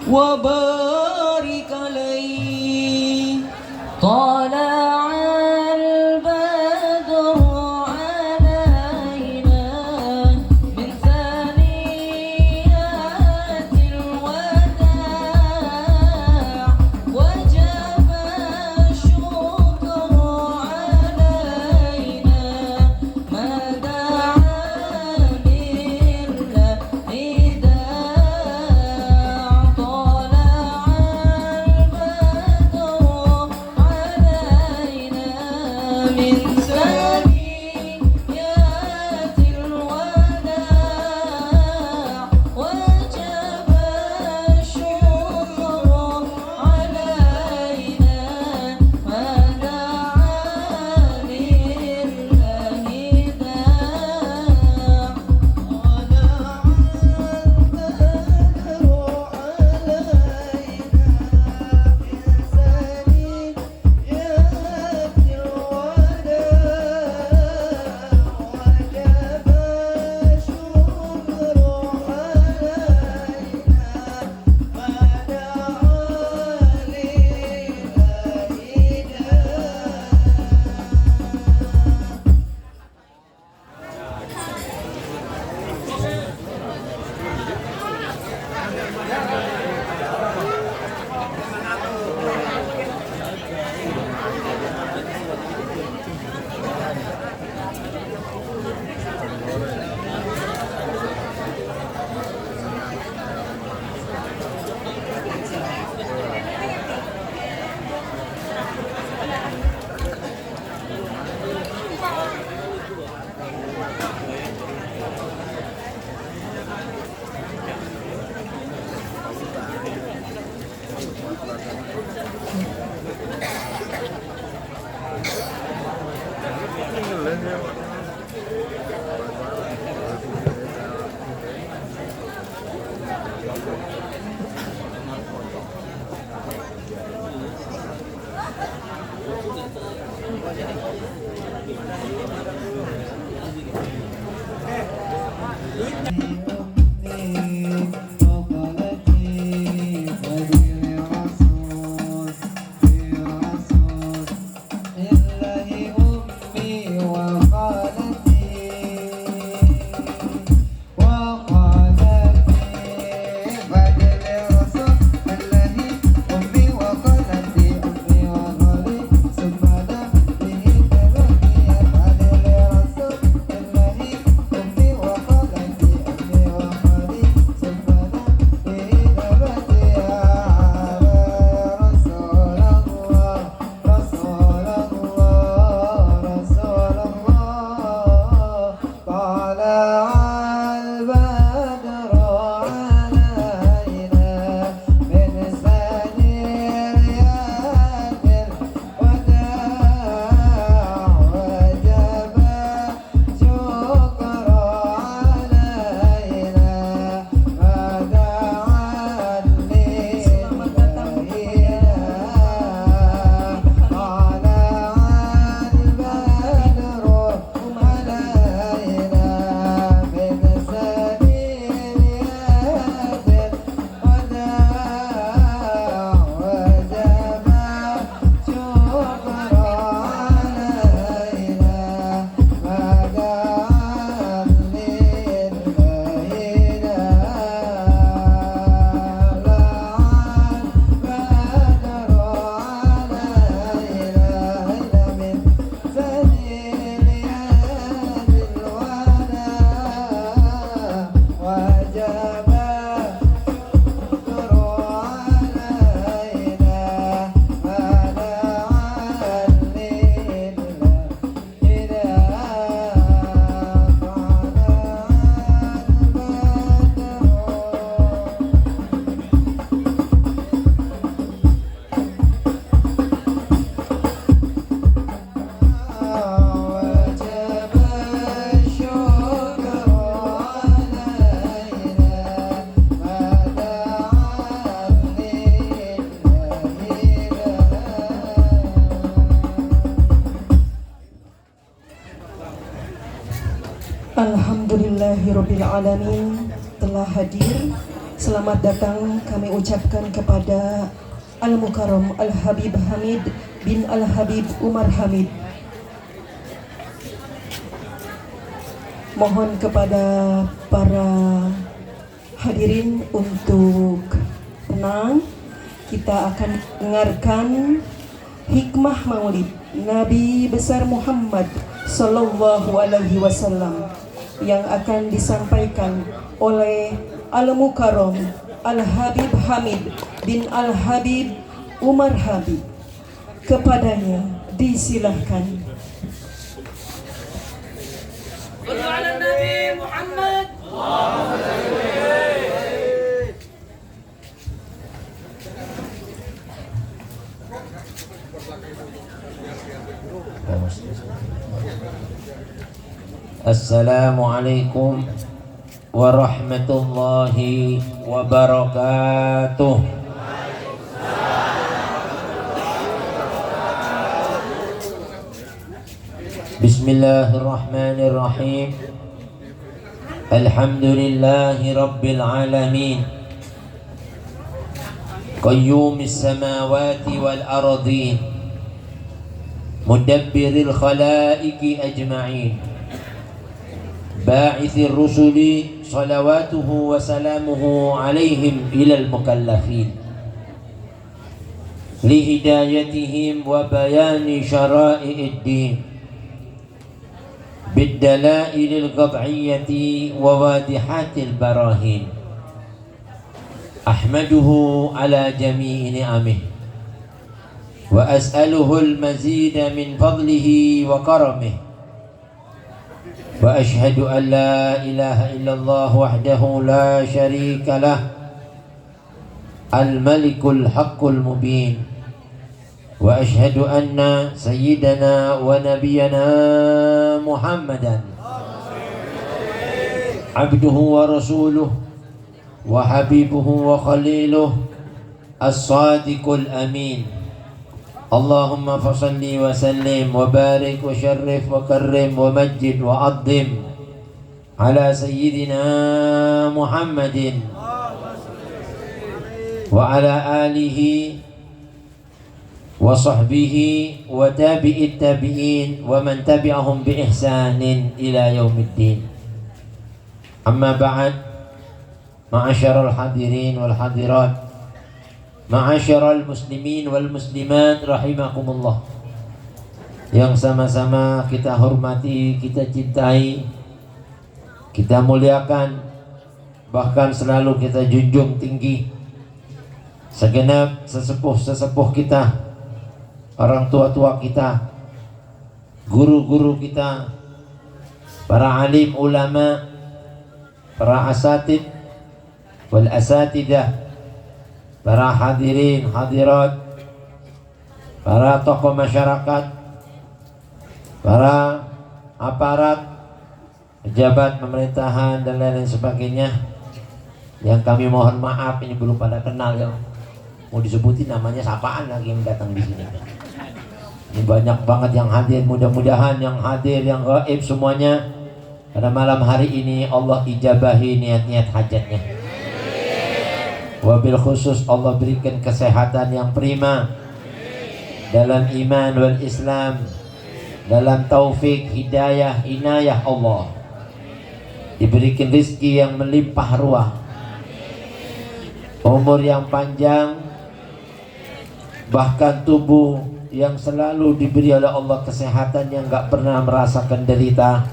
وبارك عليه. طلع البدر علينا من ثنيات الوداع وجب الشكر علينا ما دعا لله داع. طلع البدر علينا من ثنيات الوداع وجب الشكر علينا ما دعا لله داع. Alhamdulillahirabbil alamin, telah hadir Selamat datang kami ucapkan kepada Al-Mukarram Al-Habib Hamid bin Al-Habib Umar Hamid. Mohon kepada para hadirin untuk tenang. Kita akan dengarkan hikmah maulid Nabi besar Muhammad Sallallahu Alaihi Wasallam yang akan disampaikan oleh Al-Mukarram Al-Habib Hamid bin Al-Habib Umar Habib. Kepadanya disilahkan. Sallu ala Nabi Muhammad. Assalamualaikum warahmatullahi wabarakatuh. Bismillahirrahmanirrahim. Alhamdulillahi rabbil alamin. Qayyumis samawati wal ardin. Mudabbiril khalaiqi ajma'in. باعث الرسل صلواته وسلامه عليهم إلى المكلفين لهدايتهم وبيان شرائع الدين بالدلائل القطعية وواضحات البراهين. أحمده على جميع نعمه وأسأله المزيد من فضله وكرمه، وأشهد أن لا إله إلا الله وحده لا شريك له الملك الحق المبين، وأشهد أن سيدنا ونبينا محمدا عبده ورسوله وحبيبه وخليله الصادق الأمين. اللهم فصل وسلم وبارك وشرف وكرم ومجد وعظم على سيدنا محمد وعلى آله وصحبه وتابع التابعين ومن تبعهم بإحسان إلى يوم الدين. أما بعد، معاشر الحاضرين والحاضرات، ma'asyiral muslimin wal muslimat rahimakumullah, yang sama-sama kita hormati, kita cintai, kita muliakan, bahkan selalu kita junjung tinggi segenap sesepuh-sesepuh kita, orang tua-tua kita, guru-guru kita, para alim ulama, para asatid wal asatidah, para hadirin hadirat, para tokoh masyarakat, para aparat, pejabat pemerintahan dan lain-lain sebagainya, yang kami mohon maaf ini belum pada kenal ya. Mau disebutin namanya sapaan lagi yang datang di sini. Ini banyak banget yang hadir, mudah-mudahan yang hadir, yang gaib semuanya pada malam hari ini Allah ijabahi niat-niat hajatnya. Wabil khusus Allah berikan kesehatan yang prima dalam iman wal Islam, dalam taufik, hidayah, inayah Allah, diberikan rezeki yang melimpah ruah, umur yang panjang, bahkan tubuh yang selalu diberi oleh Allah kesehatan yang gak pernah merasakan derita,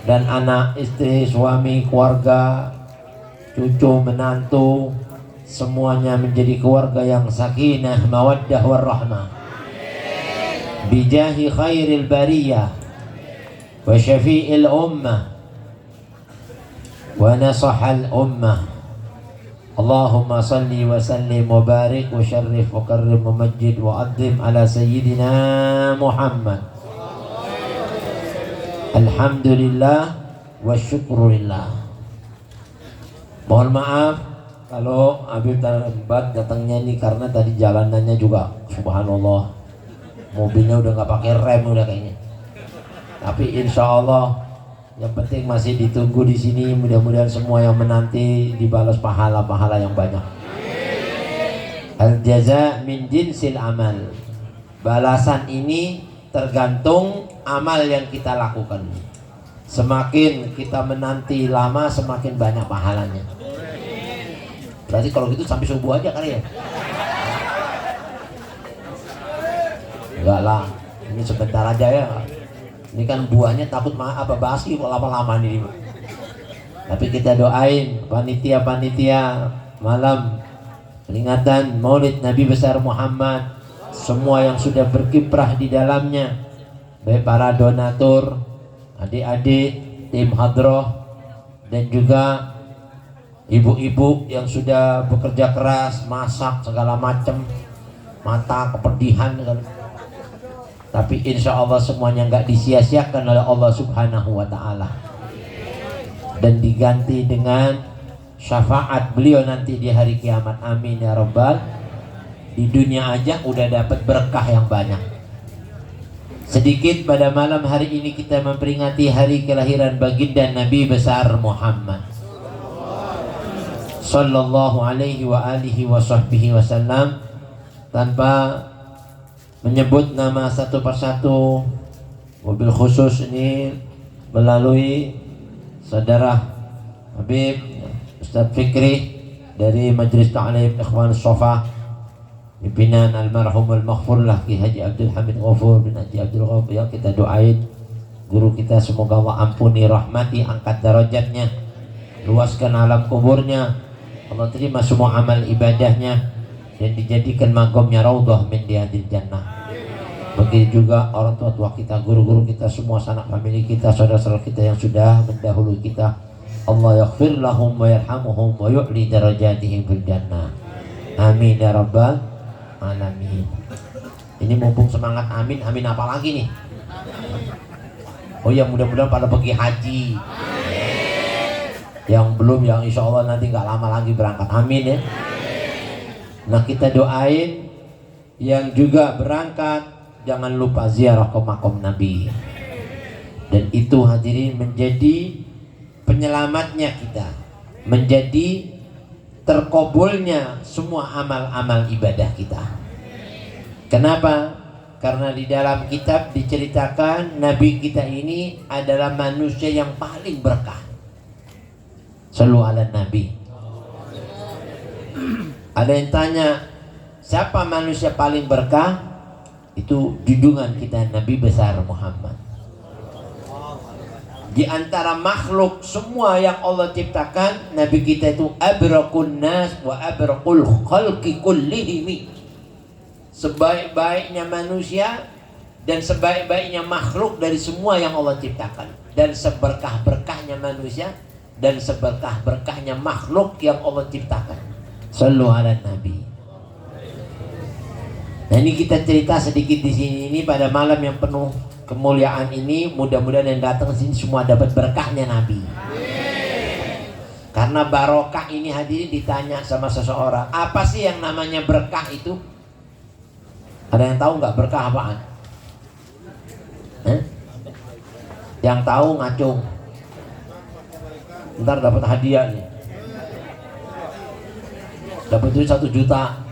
dan anak, istri, suami, keluarga, cucu, menantu, semuanya menjadi keluarga yang sakinah, mawaddah, warahmah. Bijahi khairil bariyah wa syafi'il ummah wa nasahal ummah. Allahumma salli wa sallim wa barik wa syarrif wa karrim wa majid wa adzim ala sayyidina Muhammad. Alhamdulillah wa syukurillah. Mohon maaf kalau Habib terlambat datangnya ini karena tadi jalanannya juga subhanallah, mobilnya udah nggak pakai rem udah kayaknya. Tapi insya Allah Yang penting masih ditunggu di sini. Mudah-mudahan semua yang menanti dibalas pahala-pahala yang banyak. Al jaza min jinsil amal. Balasan ini tergantung amal yang kita lakukan. Semakin kita menanti lama, semakin banyak pahalanya. Berarti kalau gitu sampai subuh aja kali ya? Enggak lah, ini sebentar aja ya. Ini kan buahnya takut apa basi lama-lama nih. Tapi kita doain panitia-panitia malam peringatan Maulid Nabi besar Muhammad, semua yang sudah berkiprah di dalamnya, baik para donatur, adik-adik, tim hadroh, dan juga ibu-ibu yang sudah bekerja keras, masak segala macam, mata kepedihan kan. Tapi insya Allah semuanya nggak disia-siakan oleh Allah Subhanahu wa Ta'ala, dan diganti dengan syafaat beliau nanti di hari kiamat. Amin ya Rabbal. Di dunia aja udah dapat berkah yang banyak. Sedikit pada malam hari ini kita memperingati hari kelahiran baginda Nabi besar Muhammad sallallahu alaihi wa alihi wa sahbihi wasallam. Tanpa menyebut nama satu persatu, mobil khusus ini melalui saudara Habib Ustadz Fikri dari Majelis Ta'lim Ikhwan Sofa, pimpinan almarhum al-maghfur lah Ki Haji Abdul Hamid Ghafur bin Haji Abdul Ghafur, yang kita doain guru kita semoga Allah ampuni, rahmati, angkat derajatnya, luaskan alam kuburnya, Allah terima semua amal ibadahnya, dan dijadikan magomnya raudhah min riyadil jannah. Begitu juga orang tua-tua kita, guru-guru kita, semua sanak famili kita, saudara-saudara kita yang sudah mendahului kita. Allah yaghfir lahum wa yarhamuhum wa yu'li darajatihim fil jannah. Amin ya rabbal alamin. Ini mumpung semangat amin, amin apa lagi nih? Oh ya, mudah-mudahan pada pergi haji. Yang belum, yang insya Allah nanti nggak lama lagi berangkat. Amin ya. Nah, kita doain yang juga berangkat, jangan lupa ziarah ke makam Nabi. Dan itu hadirin menjadi penyelamatnya kita, menjadi terkabulnya semua amal-amal ibadah kita. Kenapa? Karena di dalam kitab diceritakan Nabi kita ini adalah manusia yang paling berkah. Shallu ala Nabi. Ada yang tanya, siapa manusia paling berkah? Itu junjungan kita Nabi besar Muhammad. Di antara makhluk semua yang Allah ciptakan, Nabi kita itu abrakun nas wa abrakul khalqi kullihimi. Sebaik-baiknya manusia dan sebaik-baiknya makhluk dari semua yang Allah ciptakan, dan seberkah-berkahnya manusia dan seberkah-berkahnya makhluk yang Allah ciptakan. Sallu ala Nabi. Nah, ini kita cerita sedikit di sini ini pada malam yang penuh kemuliaan ini. Mudah-mudahan yang datang ke sini semua dapat berkahnya Nabi. Karena barokah ini hadirin ditanya sama seseorang, apa sih yang namanya berkah itu? Ada yang tahu nggak berkah apaan? Yang tahu ngacung. Ntar dapat hadiah nih. Dapat duit 1 juta.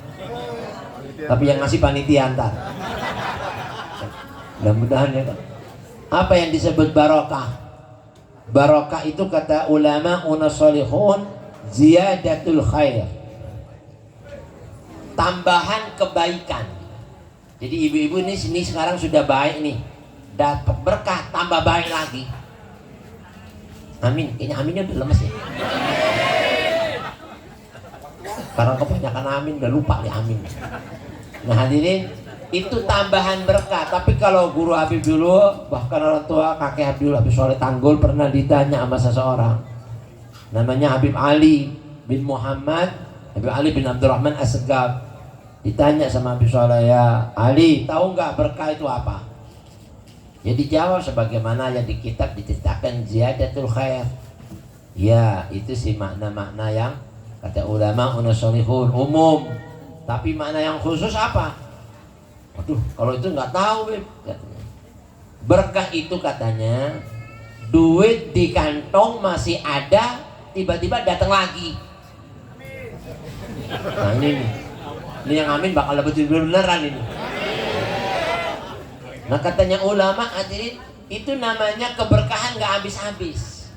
Tapi yang ngasih panitia ntar. Mudah-mudahan ya kan. Apa yang disebut barokah? Barokah itu kata ulama unasolihun ziyadatul khair, tambahan kebaikan. Jadi ibu-ibu ini sini sekarang sudah baik nih, dapat berkah tambah baik lagi. Amin. Kayaknya aminnya udah lemes ya. Karena kebanyakan amin udah lupa nih amin. Nah hadirin, itu tambahan berkah. Tapi kalau guru Habib dulu, bahkan orang tua kakek Habib dulu, Habib Soleh Tanggul, pernah ditanya sama seseorang, namanya Habib Ali bin Muhammad, Habib Ali bin Abdurrahman As-Segaf. Ditanya sama Habib Soleh, ya Ali, tahu nggak berkah itu apa? Ya dijawab sebagaimana yang di kitab diceritakan ziyadatul khair. Ya itu sih makna-makna yang kata ulama unasolihun umum. Tapi makna yang khusus apa? Waduh, kalau itu nggak tahu, Beb. Berkah itu katanya duit di kantong masih ada, tiba-tiba datang lagi. Nah ini nih, ini yang amin bakal dapat beneran ini. Nah katanya ulama hadirin, itu namanya keberkahan gak habis-habis.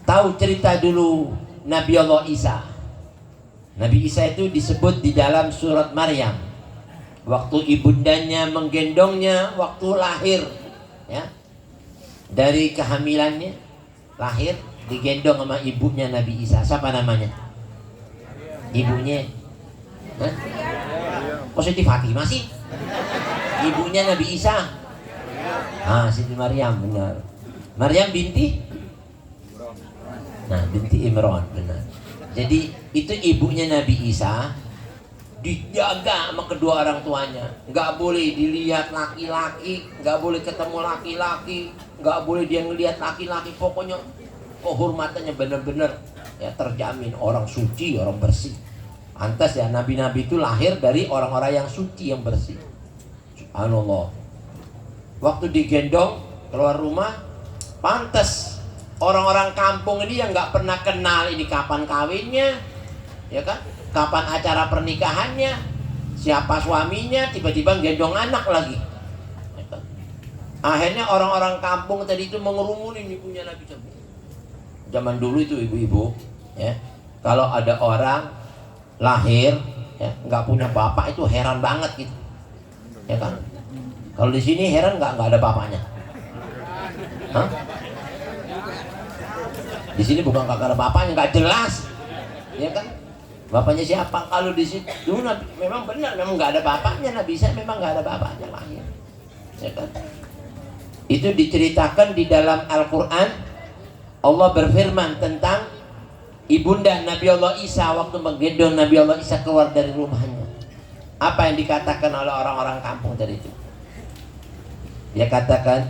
Tahu cerita dulu Nabi Allah Isa. Nabi Isa itu disebut di dalam surat Maryam. Waktu ibundanya menggendongnya waktu lahir, ya, dari kehamilannya lahir digendong sama ibunya Nabi Isa. Siapa namanya? Ibunya? Hah? Positif hati masih? Ibunya Nabi Isa. Ah, Siti Maryam, benar. Maryam binti? Nah, binti Imran, benar. Jadi itu ibunya Nabi Isa, dijaga sama kedua orang tuanya. Nggak boleh dilihat laki-laki, nggak boleh ketemu laki-laki, nggak boleh dia ngelihat laki-laki. Pokoknya kehormatannya benar-benar ya terjamin, orang suci, orang bersih. Pantas ya nabi-nabi itu lahir dari orang-orang yang suci, yang bersih. Subhanallah. Waktu digendong keluar rumah, pantas orang-orang kampung ini yang nggak pernah kenal ini kapan kawinnya, ya kan? Kapan acara pernikahannya, siapa suaminya, tiba-tiba gendong anak lagi. Ya kan? Akhirnya orang-orang kampung tadi itu mengerumuni ibunya Nabi. Zaman dulu itu ibu-ibu, ya, kalau ada orang lahir, ya, nggak punya bapak itu heran banget gitu, ya kan? Kalau di sini heran nggak ada bapaknya? Hah? Di sini bukan nggak ada bapaknya, nggak jelas, ya kan? Bapaknya siapa? Kalau di sini dulu memang benar, memang nggak ada bapaknya. Nabi Isa memang nggak ada bapaknya lahir, ya kan? Itu diceritakan di dalam Al-Quran. Allah berfirman tentang ibunda Nabi Allah Isa waktu menggendong Nabi Allah Isa keluar dari rumahnya. Apa yang dikatakan oleh orang-orang kampung tadi itu? Dia katakan,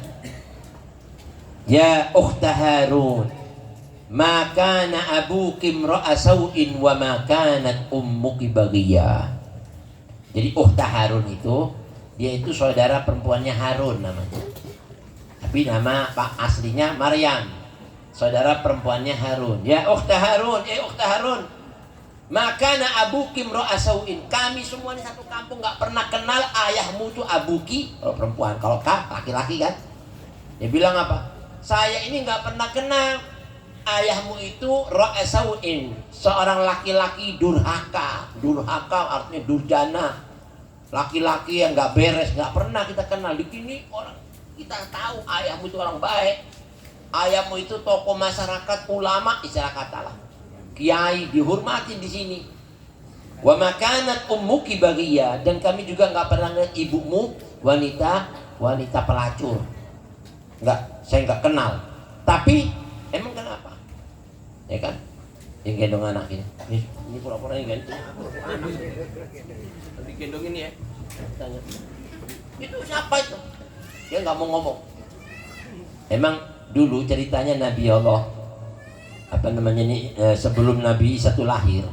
ya ukhta Harun, ma kana abuki imra'a sau'in wa ma kanat ummuki baghiyah. Jadi ukhta Harun itu, dia itu saudara perempuannya Harun namanya. Tapi nama pak aslinya Maryam. Saudara perempuannya Harun. Ya ukhta Harun, ukhta Harun, maka na abuki imra'a sau'in. Kami semua di satu kampung nggak pernah kenal ayahmu itu abuki, kalau perempuan, kalau kak laki-laki kan. Dia bilang apa? Saya ini nggak pernah kenal ayahmu itu ra'asauin, seorang laki-laki durhaka. Durhaka artinya durjana, laki-laki yang nggak beres, nggak pernah kita kenal. Di sini orang kita tahu ayahmu itu orang baik, ayahmu itu tokoh masyarakat, ulama, istilah katalah, kiai, dihormati di sini. Wa makanat ummuki baghiyah, dan kami juga nggak pernah lihat ibumu wanita pelacur. Nggak, saya nggak kenal. Tapi emang kenapa? Ya kan? Yang gendong anak ini. Ini pura-pura yang gendong. Nanti gendong ini ya. Tanya. Itu siapa itu? Dia nggak mau ngomong. Emang dulu ceritanya Nabi Allah, apa namanya ini, sebelum Nabi Isa itu lahir,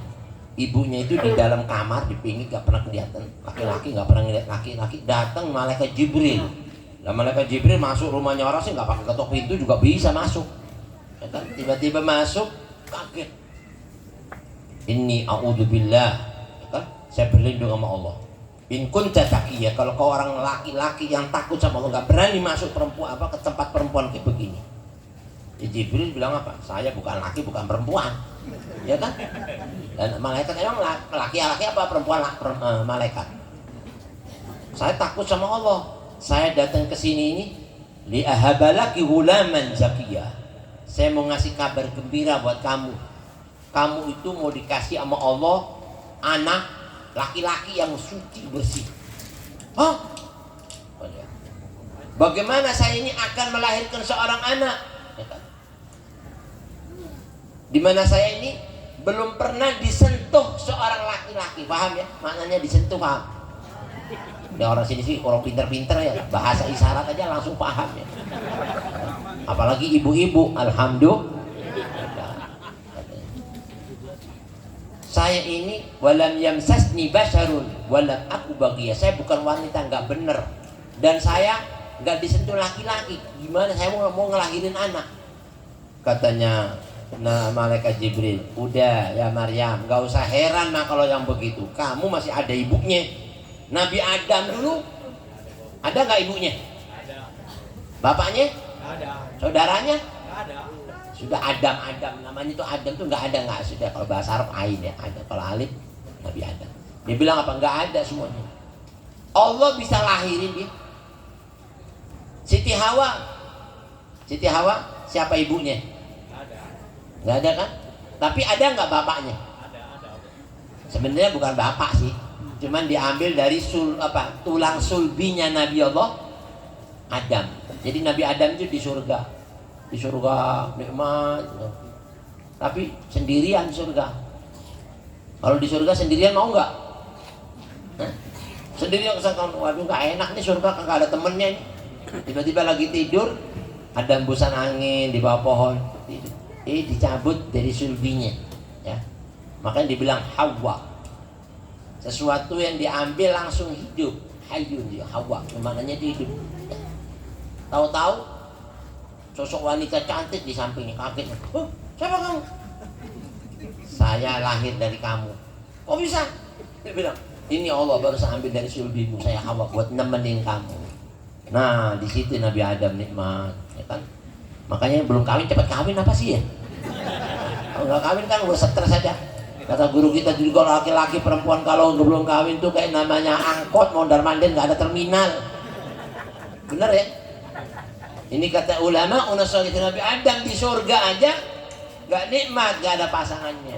ibunya itu di dalam kamar di pinggir nggak pernah kelihatan. Laki-laki nggak pernah ngeliat laki-laki. Datang malaikat Jibril. Nah, malaikat Jibril masuk rumahnya orang sih nggak pakai ketok pintu juga bisa masuk. Ya kan? Tiba-tiba masuk, kaget. Inni a'udzubillah, ya kan? Saya berlindung sama Allah. In kunta taqiyya, kalau kau orang laki-laki yang takut sama Allah, nggak berani masuk perempuan ke tempat perempuan kayak begini. Ya, Jibril bilang apa? Saya bukan laki, bukan perempuan, ya kan? Dan malaikat emang laki-laki apa perempuan? Malaikat. Saya takut sama Allah. Saya datang ke sini ini li ahabalaki hulaman zakiyah. Saya mau ngasih kabar gembira buat kamu. Kamu itu mau dikasih sama Allah anak laki-laki yang suci bersih. Hah? Bagaimana saya ini akan melahirkan seorang anak? Di mana saya ini belum pernah disentuh seorang laki-laki, paham ya? Maknanya disentuh, paham? Ya orang sini sih orang pinter-pinter ya, bahasa isyarat aja langsung paham ya. Apalagi ibu-ibu, alhamdulillah. Saya ini walam yamsasni basyarun walam aku baghiyah. Saya bukan wanita nggak bener, dan saya nggak disentuh laki-laki. Gimana saya mau ngelahirin anak? Katanya malaikat Jibril, udah ya Maryam, nggak usah heran nah kalau yang begitu. Kamu masih ada ibunya. Nabi Adam dulu ada nggak ibunya? Ada. Bapaknya? Ada. Saudaranya? Ada. Sudah Adam, namanya itu Adam tuh nggak ada, sudah. Kalau bahasa Arab Ain ya ada, kalau Alif Nabi Adam. Dia bilang apa? Nggak ada semuanya. Allah bisa lahirin dia. Siti Hawa siapa ibunya? Nggak ada kan? Tapi ada nggak bapaknya? Ada. Sebenarnya bukan bapak sih, cuman diambil dari tulang sulbinya Nabi Allah Adam. Jadi Nabi Adam itu di surga nikmat, tapi sendirian di surga. Kalau di surga sendirian mau nggak? Sendirian kesana, waduh nggak enak nih surga, nggak ada temennya. Tiba-tiba lagi tidur, ada hembusan angin di bawah pohon, dicabut dari sulbinya, ya. Makanya dibilang Hawa, sesuatu yang diambil langsung hidup, Hayyun dia Hawa, maknanya dia hidup. Tahu-tahu sosok wanita cantik di sampingnya, kaget. Siapa kamu? Saya lahir dari kamu. Kok bisa? Dia bilang, ini Allah baru saya ambil dari sulbimu, saya Hawa buat nemenin kamu. Nah, di situ Nabi Adam nikmat, ya kan? Makanya belum kawin cepat kawin apa sih ya? Kalau nggak kawin kan udah stres saja. Kata guru kita juga, laki-laki perempuan kalau belum kawin tuh kayak namanya angkot mondar-mandir, nggak ada terminal. Bener ya? Ini kata ulama, Nabi Adam di surga aja nggak nikmat, nggak ada pasangannya.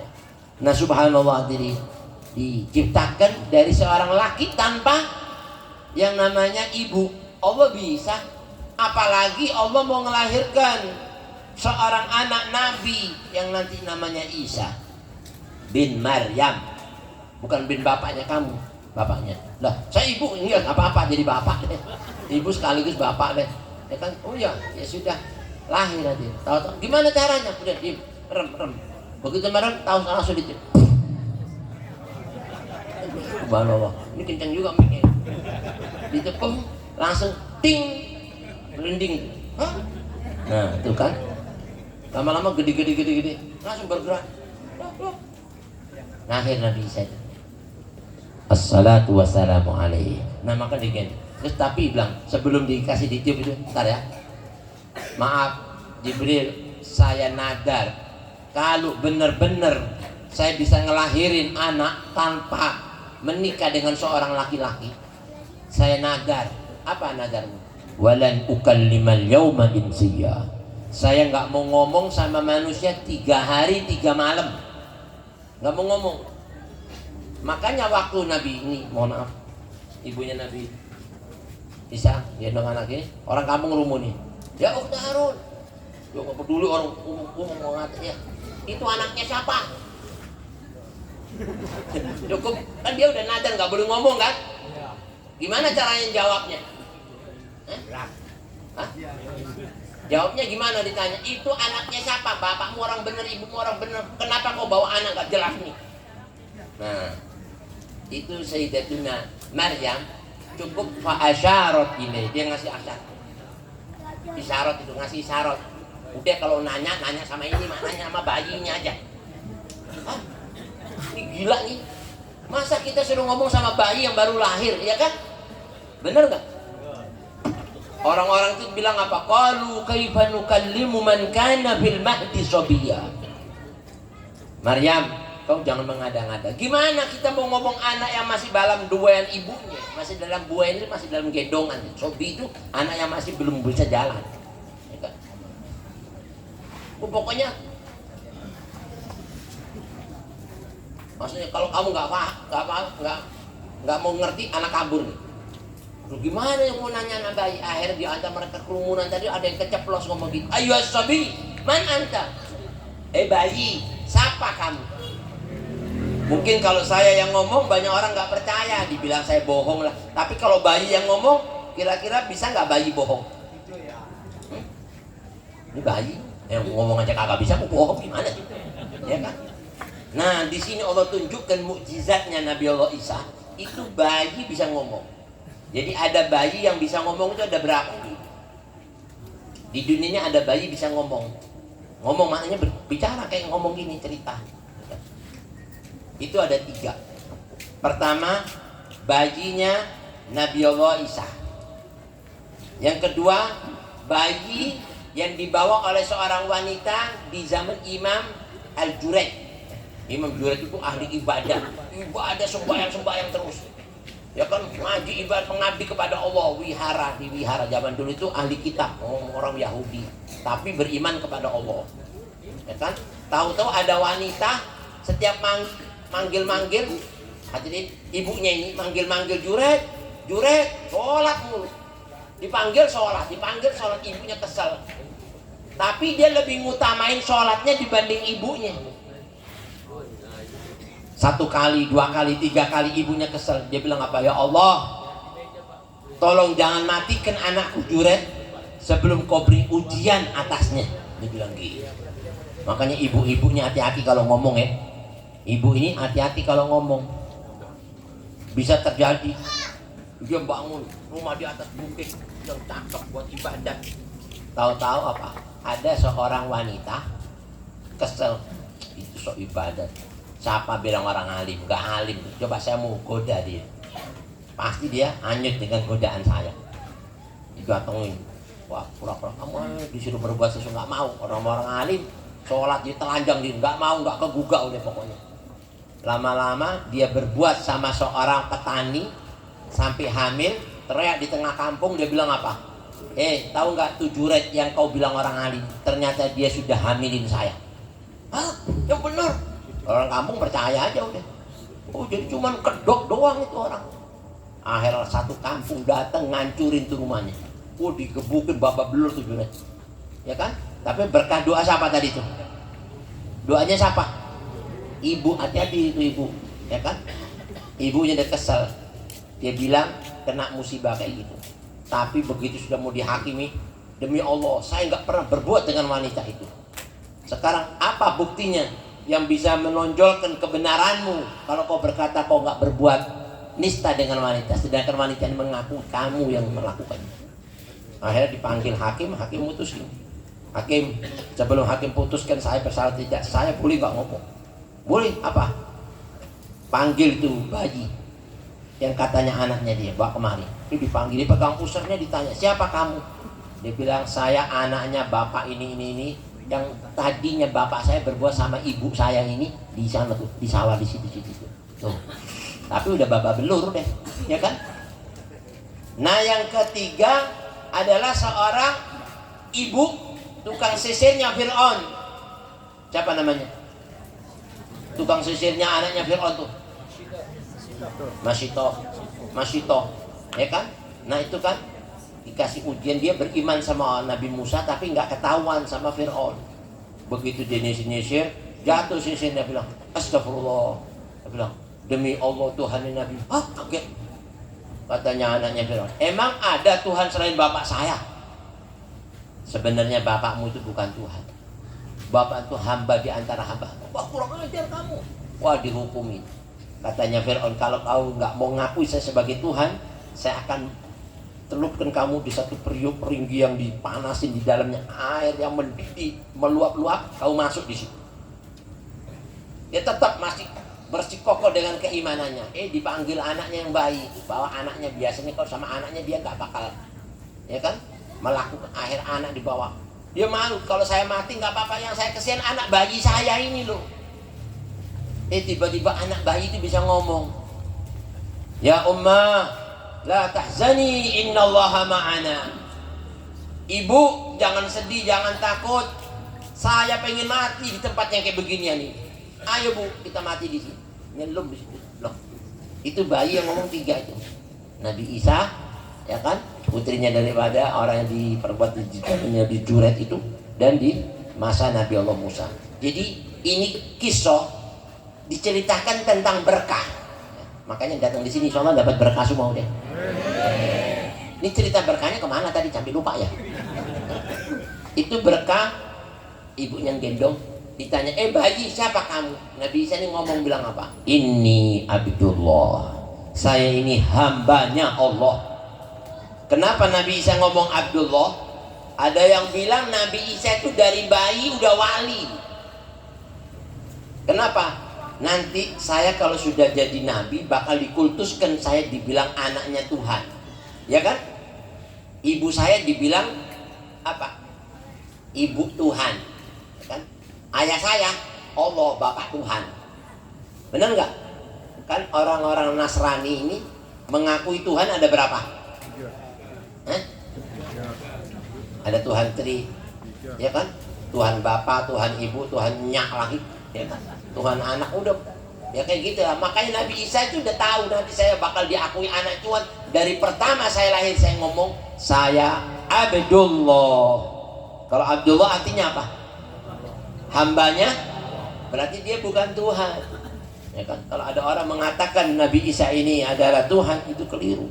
Nah subhanallah, diciptakan dari seorang laki tanpa yang namanya ibu. Allah bisa. Apalagi Allah mau melahirkan seorang anak Nabi yang nanti namanya Isa bin Maryam, bukan bin bapaknya kamu, bapaknya. Lah, saya ibu, enggak apa-apa jadi bapak deh. Ibu sekaligus bapak deh. Ya kan? Oh ya sudah lahir nanti. Tahu gimana caranya? Udah diem, rem. Begitu merem, tahu langsung ditiup. Subhanallah, ini kencang juga mikir. Ditepung langsung ting, merinding. Hah? Nah, itu kan. Lama-lama gede, langsung bergerak. Lahir Nabi Isa. Assalatu wassalamu alaihi. Nah, maka diganti. Terus tapi bilang, sebelum dikasih ditiup itu, bentar ya. Maaf, Jibril, saya nadar kalau benar-benar saya bisa ngelahirin anak tanpa menikah dengan seorang laki-laki, saya nadar. Apa nadarmu? Walan ukallimal yauma insiya. Saya nggak mau ngomong sama manusia 3 hari 3 malam, nggak mau ngomong. Makanya waktu Nabi ini, mohon maaf, ibunya Nabi Isa gendong anaknya, orang kampung rumun nih, ya Ukhta Harun, dia nggak peduli orang umum mau ngatain ya, itu anaknya siapa? Cukup kan dia udah nadar nggak boleh ngomong kan? Gimana caranya jawabnya? Hah? Jawabnya gimana ditanya? Itu anaknya siapa? Bapakmu orang bener, ibumu orang bener. Kenapa kau bawa anak gak jelas nih? Nah, itu Sayyidatuna Maryam cukup fa'asyarat ini. Dia ngasih isyarat itu, ngasih isyarat. Udah kalau nanya sama ini, nanya sama bayinya aja. Hah? Ini gila nih. Masa kita suruh ngomong sama bayi yang baru lahir, ya kan? Bener gak? Orang-orang itu bilang apa? Qalu kaifa nukallimu man kana fil mahdi sabiyya. Maryam, kau jangan mengada-ngada. Gimana kita mau ngomong anak yang masih dalam buayan ibunya, masih dalam buayan, masih dalam gendongan. Sobi itu anak yang masih belum bisa jalan. Ya kan? Pokoknya maksudnya kalau kamu nggak mau ngerti, anak kabur nih. Loh, gimana yang mau nanya anak bayi? Akhirnya di antara mereka kerumunan tadi ada yang keceplos ngomong gitu. Ayo sabi, man anta? Bayi, siapa kamu? Mungkin kalau saya yang ngomong banyak orang nggak percaya, dibilang saya bohong lah. Tapi kalau bayi yang ngomong, kira-kira bisa nggak bayi bohong? Ini bayi yang ngomong aja kagak bisa, mau bohong gimana? Ya kan? Nah, di sini Allah tunjukkan mukjizatnya Nabi Allah Isa. Itu bayi bisa ngomong. Jadi ada bayi yang bisa ngomong itu ada berapa? Di dunia ini ada bayi bisa ngomong. Ngomong maknanya bicara kayak ngomong gini, cerita. Itu ada 3. Pertama, bayinya Nabi Allah Isa. Yang kedua, bayi yang dibawa oleh seorang wanita di zaman Imam Al-Juraid. Imam Juraid itu ahli ibadah sembahyang terus. Ya kan, ngaji ibadah, mengabdi kepada Allah, wihara, di wihara zaman dulu itu ahli kitab, orang Yahudi, tapi beriman kepada Allah. Ya kan? Tahu-tahu ada wanita setiap manggil-manggil, hadirin, ibunya ini manggil-manggil Juraid, sholat mulu. Dipanggil sholat, ibunya kesel. Tapi dia lebih ngutamain sholatnya dibanding ibunya. 1 kali, 2 kali, 3 kali ibunya kesel. Dia bilang apa? Ya Allah, tolong jangan matikan anakku Juraid sebelum kau beri ujian atasnya. Dia bilang gitu. Makanya ibu-ibunya hati-hati kalau ngomong ya. Ibu ini hati-hati kalau ngomong. Bisa terjadi dia bangun rumah di atas bukit yang cakep buat ibadah. Tahu-tahu apa? Ada seorang wanita kesel, itu sok ibadat. Siapa bilang orang alim? Gak alim. Coba saya mau goda dia, pasti dia hanyut dengan godaan saya. Digatongin, wah pura-pura kamu disuruh berbuat sesuatu nggak mau. Orang-orang alim sholat ditelanjang dia, nggak mau, nggak kegugah udah pokoknya. Lama-lama dia berbuat sama seorang petani sampai hamil, teriak di tengah kampung. Dia bilang apa? Tahu nggak tuh Juraid yang kau bilang orang alim? Ternyata dia sudah hamilin saya. Hah? Yang benar. Orang kampung percaya aja udah. Oh jadi cuman kedok doang itu orang. Akhirnya satu kampung datang ngancurin tuh rumahnya. Oh digebukin babak belur tuh Juraid. Ya kan? Tapi berkah doa siapa tadi tuh? Doanya siapa? Ibu, hati-hati itu ibu. Ya kan? Ibunya udah kesel. Dia bilang kena musibah kayak gitu. Tapi begitu sudah mau dihakimi, demi Allah saya nggak pernah berbuat dengan wanita itu. Sekarang apa buktinya yang bisa menonjolkan kebenaranmu kalau kau berkata kau nggak berbuat nista dengan wanita, sedangkan wanita ini mengaku kamu yang melakukannya. Akhirnya dipanggil hakim, hakim mutusin. Hakim, sebelum hakim putuskan saya bersalah tidak, saya boleh nggak ngomong? Boleh. Apa? Panggil tuh bayi yang katanya anaknya dia, bawa kemari. Ini dipanggil, dipegang pusarnya, ditanya siapa kamu? Dia bilang saya anaknya bapak ini yang tadinya bapak saya berbuat sama ibu saya ini di sana tuh, di sawah di situ tuh. Tapi udah babak belur deh, ya kan? Nah yang ketiga adalah seorang ibu tukang sisirnya Fir'aun. Siapa namanya? Tukang sisirnya anaknya Fir'aun tuh, Masito, ya kan? Nah itu kan dikasih ujian, dia beriman sama Nabi Musa tapi nggak ketahuan sama Fir'aun. Begitu dia nyisir, jatuh sisirnya, bilang astagfirullah. Dia bilang demi Allah Tuhan Nabi. Kaget. Katanya anaknya Fir'aun, emang ada Tuhan selain bapak saya? Sebenarnya bapakmu itu bukan Tuhan. Bapak itu hamba di antara hamba. Wah kurang ajar kamu. Wah dihukumi. Katanya Fir'aun, kalau kau nggak mau ngakui saya sebagai Tuhan, saya akan telupkan kamu di satu periuk peringgi yang dipanasin, di dalamnya air yang mendidih, meluap-luap, kau masuk di situ. Dia tetap masih bersikukuh dengan keimanannya. Dipanggil anaknya yang bayi, bahwa anaknya biasanya kalau sama anaknya dia nggak bakal, ya kan, melakukan. Akhir anak dibawa, dia malu, kalau saya mati nggak apa-apa, yang saya kesian anak bayi saya ini loh. Tiba-tiba anak bayi itu bisa ngomong, ya ummah la tahzani innallaha ma'ana. Ibu jangan sedih, jangan takut, saya pengen mati di tempat yang kayak beginian nih. Ayo bu, kita mati di sini. Nyelum di situ. Loh, itu bayi yang ngomong 3 itu. Nabi Isa, ya kan, putrinya daripada orang yang diperbuat di Juraid itu, dan di masa Nabi Allah Musa. Jadi ini kisah diceritakan tentang berkah. Makanya datang di sini insyaallah dapat berkah semua udah. Ini cerita berkahnya kemana tadi? Sampai lupa ya. Itu berkah ibunya yang gendong. Ditanya, bayi siapa kamu? Nabi Isa ini ngomong bilang apa? Ini Abdullah. Saya ini hambanya Allah. Kenapa Nabi Isa ngomong Abdullah? Ada yang bilang Nabi Isa itu dari bayi udah wali. Kenapa? Nanti saya kalau sudah jadi nabi bakal dikultuskan, saya dibilang anaknya Tuhan. Ya kan? Ibu saya dibilang apa? Ibu Tuhan. Ya kan? Ayah saya Allah, Bapak Tuhan. Benar nggak? Kan orang-orang Nasrani ini mengakui Tuhan ada berapa? Ada Tuhan Tri, ya kan? Tuhan Bapa, Tuhan Ibu, Tuhan Nyak lagi, ya kan? Tuhan Anak, udah, ya kayak gitu lah. Makanya Nabi Isa itu udah tahu nanti saya bakal diakui anak Tuhan. Dari pertama saya lahir saya ngomong saya Abdullah. Kalau Abdullah artinya apa? Hambanya, berarti dia bukan Tuhan. Ya kan? Kalau ada orang mengatakan Nabi Isa ini adalah Tuhan, itu keliru.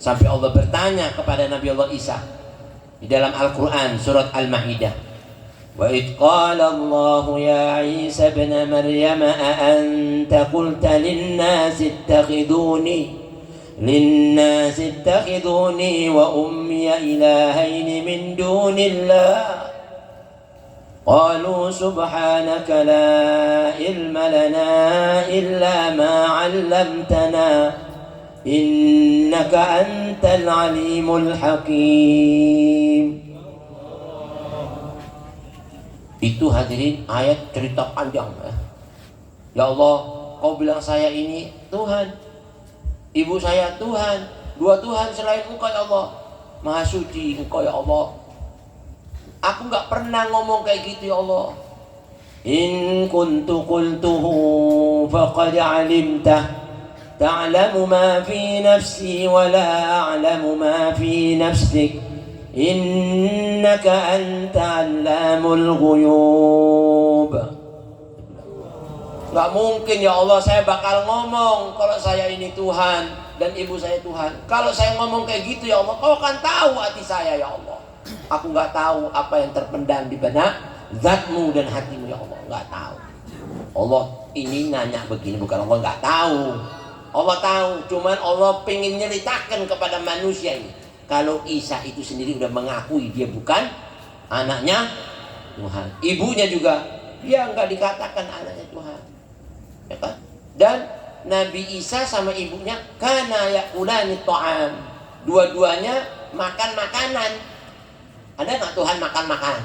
Sampai Allah bertanya kepada Nabi Allah Isa di dalam Al-Quran surat Al-Ma'idah, wa idh qala Allah ya Isa ibn Maryam a anta qulta lin-nasi ittakhiduni wa ummi ilahaini min dunillah qalu subhanaka la ilma lana illa ma 'allamtana innaka antal alimul hakim. Itu hadirin ayat cerita panjang ya. Ya Allah, kau bilang saya ini Tuhan, ibu saya Tuhan, dua Tuhan selain engkau ya Allah, maha suci engkau ya Allah. Aku gak pernah ngomong kayak gitu ya Allah. In kuntu qultuhu faqad alimtah ta'lamu ma fi nafsi wa la a'lamu ma fi nafsik innaka anta 'allamul ghuyub. Gak mungkin ya Allah saya bakal ngomong kalau saya ini Tuhan dan ibu saya Tuhan. Kalau saya ngomong kayak gitu ya Allah, kau kan tahu hati saya ya Allah. Aku gak tahu apa yang terpendam di benak zatmu dan hatimu ya Allah, gak tahu. Allah ini nanya begini bukan Allah gak tahu. Allah tahu, cuman Allah pengen nyeritakan kepada manusia ini. Kalau Isa itu sendiri udah mengakui dia bukan anaknya Tuhan. Ibunya juga, dia nggak dikatakan anaknya Tuhan. Ya kan? Dan Nabi Isa sama ibunya kana yakulani ta'am. Dua-duanya makan makanan. Ada nggak Tuhan makan makanan?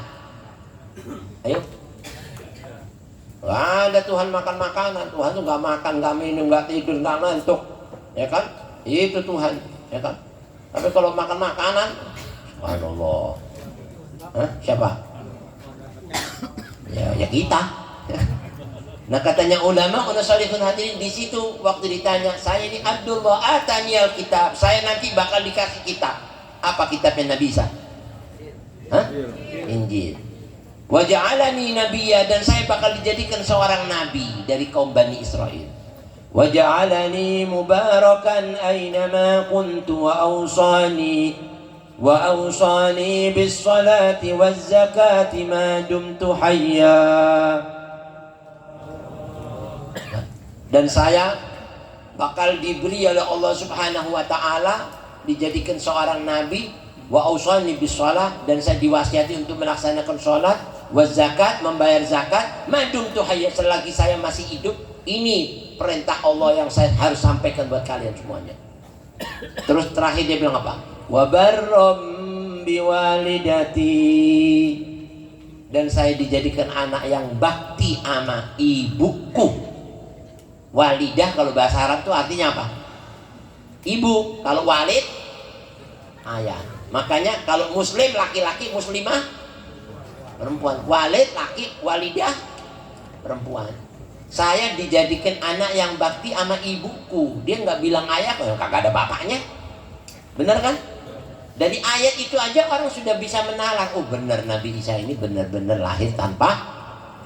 Ayo. Gak ada Tuhan makan makanan. Tuhan tuh gak makan, gak minum, gak tidur, gak ngantuk. Ya kan? Itu Tuhan. Ya kan? Tapi kalau makan makanan, subhanallah. Hah? Siapa? Ya kita. Nah katanya ulama, salihun hadirin di situ waktu ditanya, saya ini Abdullah ataniyal kitab. Saya nanti bakal dikasih kitab. Apa kitabnya Nabi Isa? Hah? Injil. Wa ja'alani nabiyya, dan saya bakal dijadikan seorang nabi dari kaum Bani Israel. Wa ja'alani mubarakan aynama kuntu wa awsani bis salati waz zakati ma dumtu hayya. Dan saya bakal diberi oleh Allah Subhanahu wa taala dijadikan seorang nabi, wa awsani bis salat, dan saya diwasiati untuk melaksanakan salat, wa zakat, membayar zakat, madum tu hayya, selagi saya masih hidup. Ini perintah Allah yang saya harus sampaikan buat kalian semuanya. Terus terakhir dia bilang apa? Wa barram biwalidati, dan saya dijadikan anak yang bakti sama ibuku. Walidah kalau bahasa Arab itu artinya apa? Ibu. Kalau walid ayah. Makanya kalau muslim laki-laki, muslimah perempuan, walid laki, walidah perempuan. Saya dijadikan anak yang bakti sama ibuku. Dia nggak bilang ayah, kagak ada bapaknya. Benar kan? Dari ayat itu aja orang sudah bisa menalar, oh benar Nabi Isa ini benar-benar lahir tanpa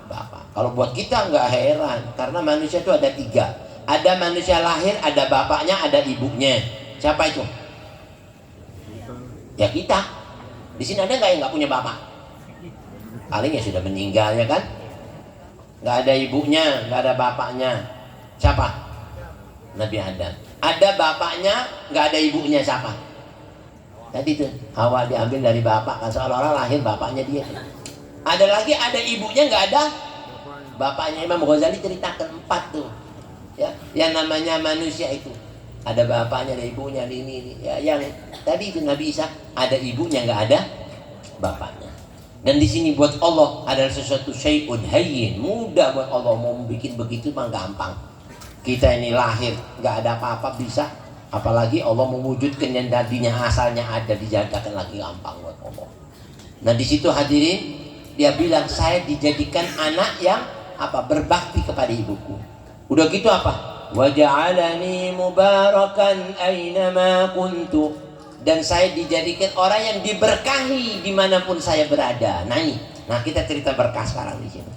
bapak. Kalau buat kita nggak heran, karena manusia itu ada tiga. Ada manusia lahir, ada bapaknya, ada ibunya. Siapa itu? Ya kita. Di sini ada nggak yang nggak punya bapak? Paling ya sudah meninggal ya kan? Nggak ada ibunya, nggak ada bapaknya. Siapa? Nabi Adam. Ada bapaknya, nggak ada ibunya, siapa? Tadi tuh Hawa diambil dari bapak, kan seolah-olah lahir bapaknya dia. Ada lagi, ada ibunya nggak ada bapaknya. Imam Ghazali ceritakan 4 tuh, ya, yang namanya manusia itu ada bapaknya, ada ibunya, ada ini ya. Yang tadi itu Nabi Isa ada ibunya nggak ada bapaknya. Dan di sini buat Allah adalah sesuatu syai'un hayyin, mudah buat Allah. Mau bikin begitu mah gampang. Kita ini lahir nggak ada apa-apa bisa, apalagi Allah mewujudkan yang tadinya asalnya ada, dijadikan lagi gampang buat Allah. Nah di situ hadirin, dia bilang saya dijadikan anak yang apa, berbakti kepada ibuku. Udah gitu apa? Waja'alani mubarakan aynama kuntu, dan saya dijadikan orang yang diberkahi dimanapun saya berada. Nah ini, nah kita cerita berkah sekarang di sini.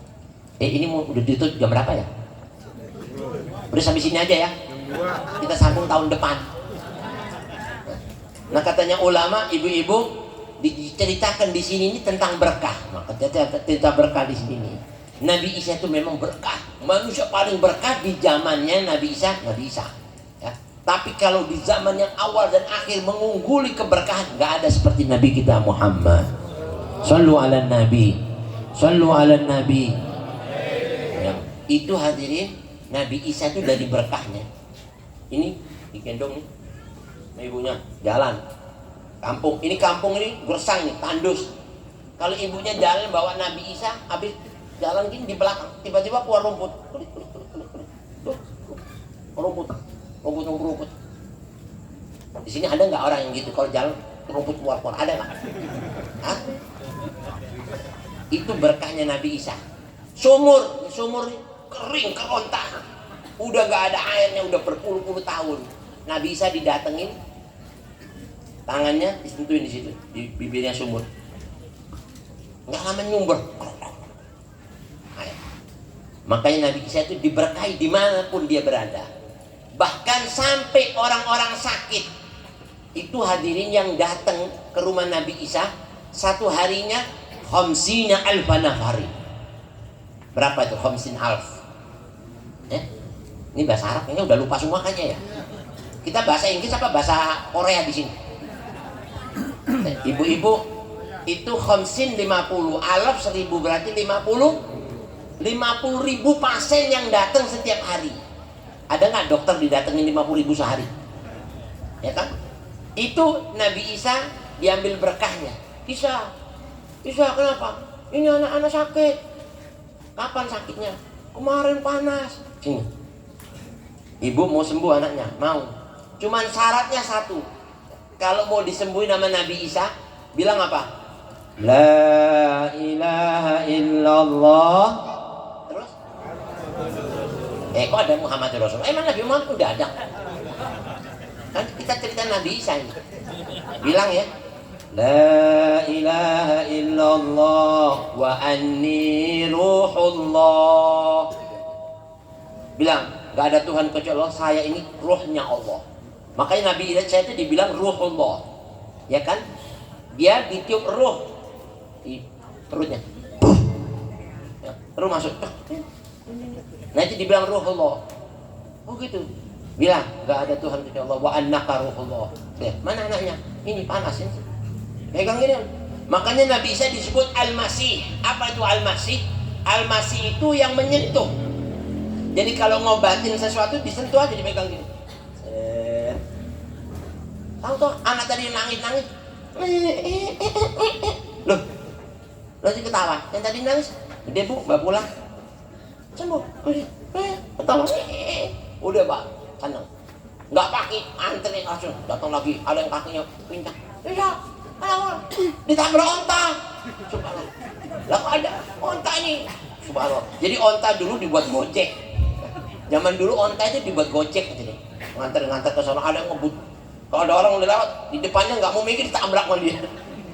Ini mau udah ditutup jam berapa ya? Udah sampai sini aja ya. Kita sambung tahun depan. Nah katanya ulama, ibu-ibu diceritakan di sini ini tentang berkah. Maka cerita berkah di sini. Nabi Isa itu memang berkah, manusia paling berkah di zamannya Nabi Isa. Ya. Tapi kalau di zaman yang awal dan akhir mengungguli keberkahan, nggak ada seperti Nabi kita Muhammad. Sallu ala Nabi, sallu ala Nabi. Ya. Itu hadirin, Nabi Isa itu dari berkahnya. Ini digendong nih, ibunya jalan kampung. Ini kampung ini gersang nih, tandus. Kalau ibunya jalan bawa Nabi Isa, habis jalan gini di belakang, tiba-tiba keluar rumput. Rumput. Di sini ada nggak orang yang gitu kalau jalan rumput keluar? Ada nggak? Hah? Itu berkahnya Nabi Isa. Sumur kering kerontang, udah nggak ada airnya, udah berpuluh-puluh tahun. Nabi Isa didatengin, tangannya disentuhin di situ, di bibirnya sumur. Nggak lama nyumber. Makanya Nabi Isa itu diberkahi dimanapun dia berada. Bahkan sampai orang-orang sakit itu hadirin yang datang ke rumah Nabi Isa satu harinya khamsina alfa nafari. Berapa itu khamsin alf? Ini bahasa Arab, ini udah lupa semua kayaknya ya. Kita bahasa Inggris apa bahasa Korea di sini? Ibu-ibu itu khamsin 50, alaf 1000 berarti 50.000 pasien yang datang setiap hari. Ada nggak dokter didatengin 50.000 sehari? Ya kan? Itu Nabi Isa diambil berkahnya. Isa kenapa? Ini anak-anak sakit. Kapan sakitnya? Kemarin panas. Sini. Ibu mau sembuh anaknya? Mau. Cuman syaratnya satu. Kalau mau disembuhin nama Nabi Isa, bilang apa? La ilaha illallah. Kok ada Muhammad Rasulullah? Emang Nabi Muhammad udah ada? Kan kita cerita Nabi Isa ini. Bilang ya, La ilaha illallah wa anni ruhullah. Bilang, gak ada Tuhan kecuali Allah, saya ini ruhnya Allah. Makanya Nabi Isa itu dibilang ruhullah. Ya kan? Dia ditiup ruh di perutnya. Ya, ruh masuk. Nah itu dibilang ruhullah. Oh gitu. Bilang gak ada Tuhan kecuali Allah. Wa annaka ruhullah. Lihat, mana anaknya? Ini panas ini. Pegang gini. Makanya Nabi Isa disebut Al-Masih. Apa itu Al-Masih? Al-Masih itu yang menyentuh. Jadi kalau ngobatin sesuatu disentuh aja, dipegang gini. Tahu tuh anak tadi nangis. Loh, lagi ketawa. Yang tadi nangis, gede bu, bawa pulang. Sembuh, ketawa, udah pak, senang. Nggak pakai antri langsung datang lagi. Ada yang kakinya pincang. Iya, kenapa? Ditabrak onta. Subhanallah. Lah ada onta ini. Subhanallah. Jadi onta dulu dibuat gojek. Zaman dulu onta itu dibuat gojek gitu deh. Nganter ke sana, ada yang ngebut. Kalau ada orang udah lewat di depannya nggak mau mikir, ditabrak sama dia.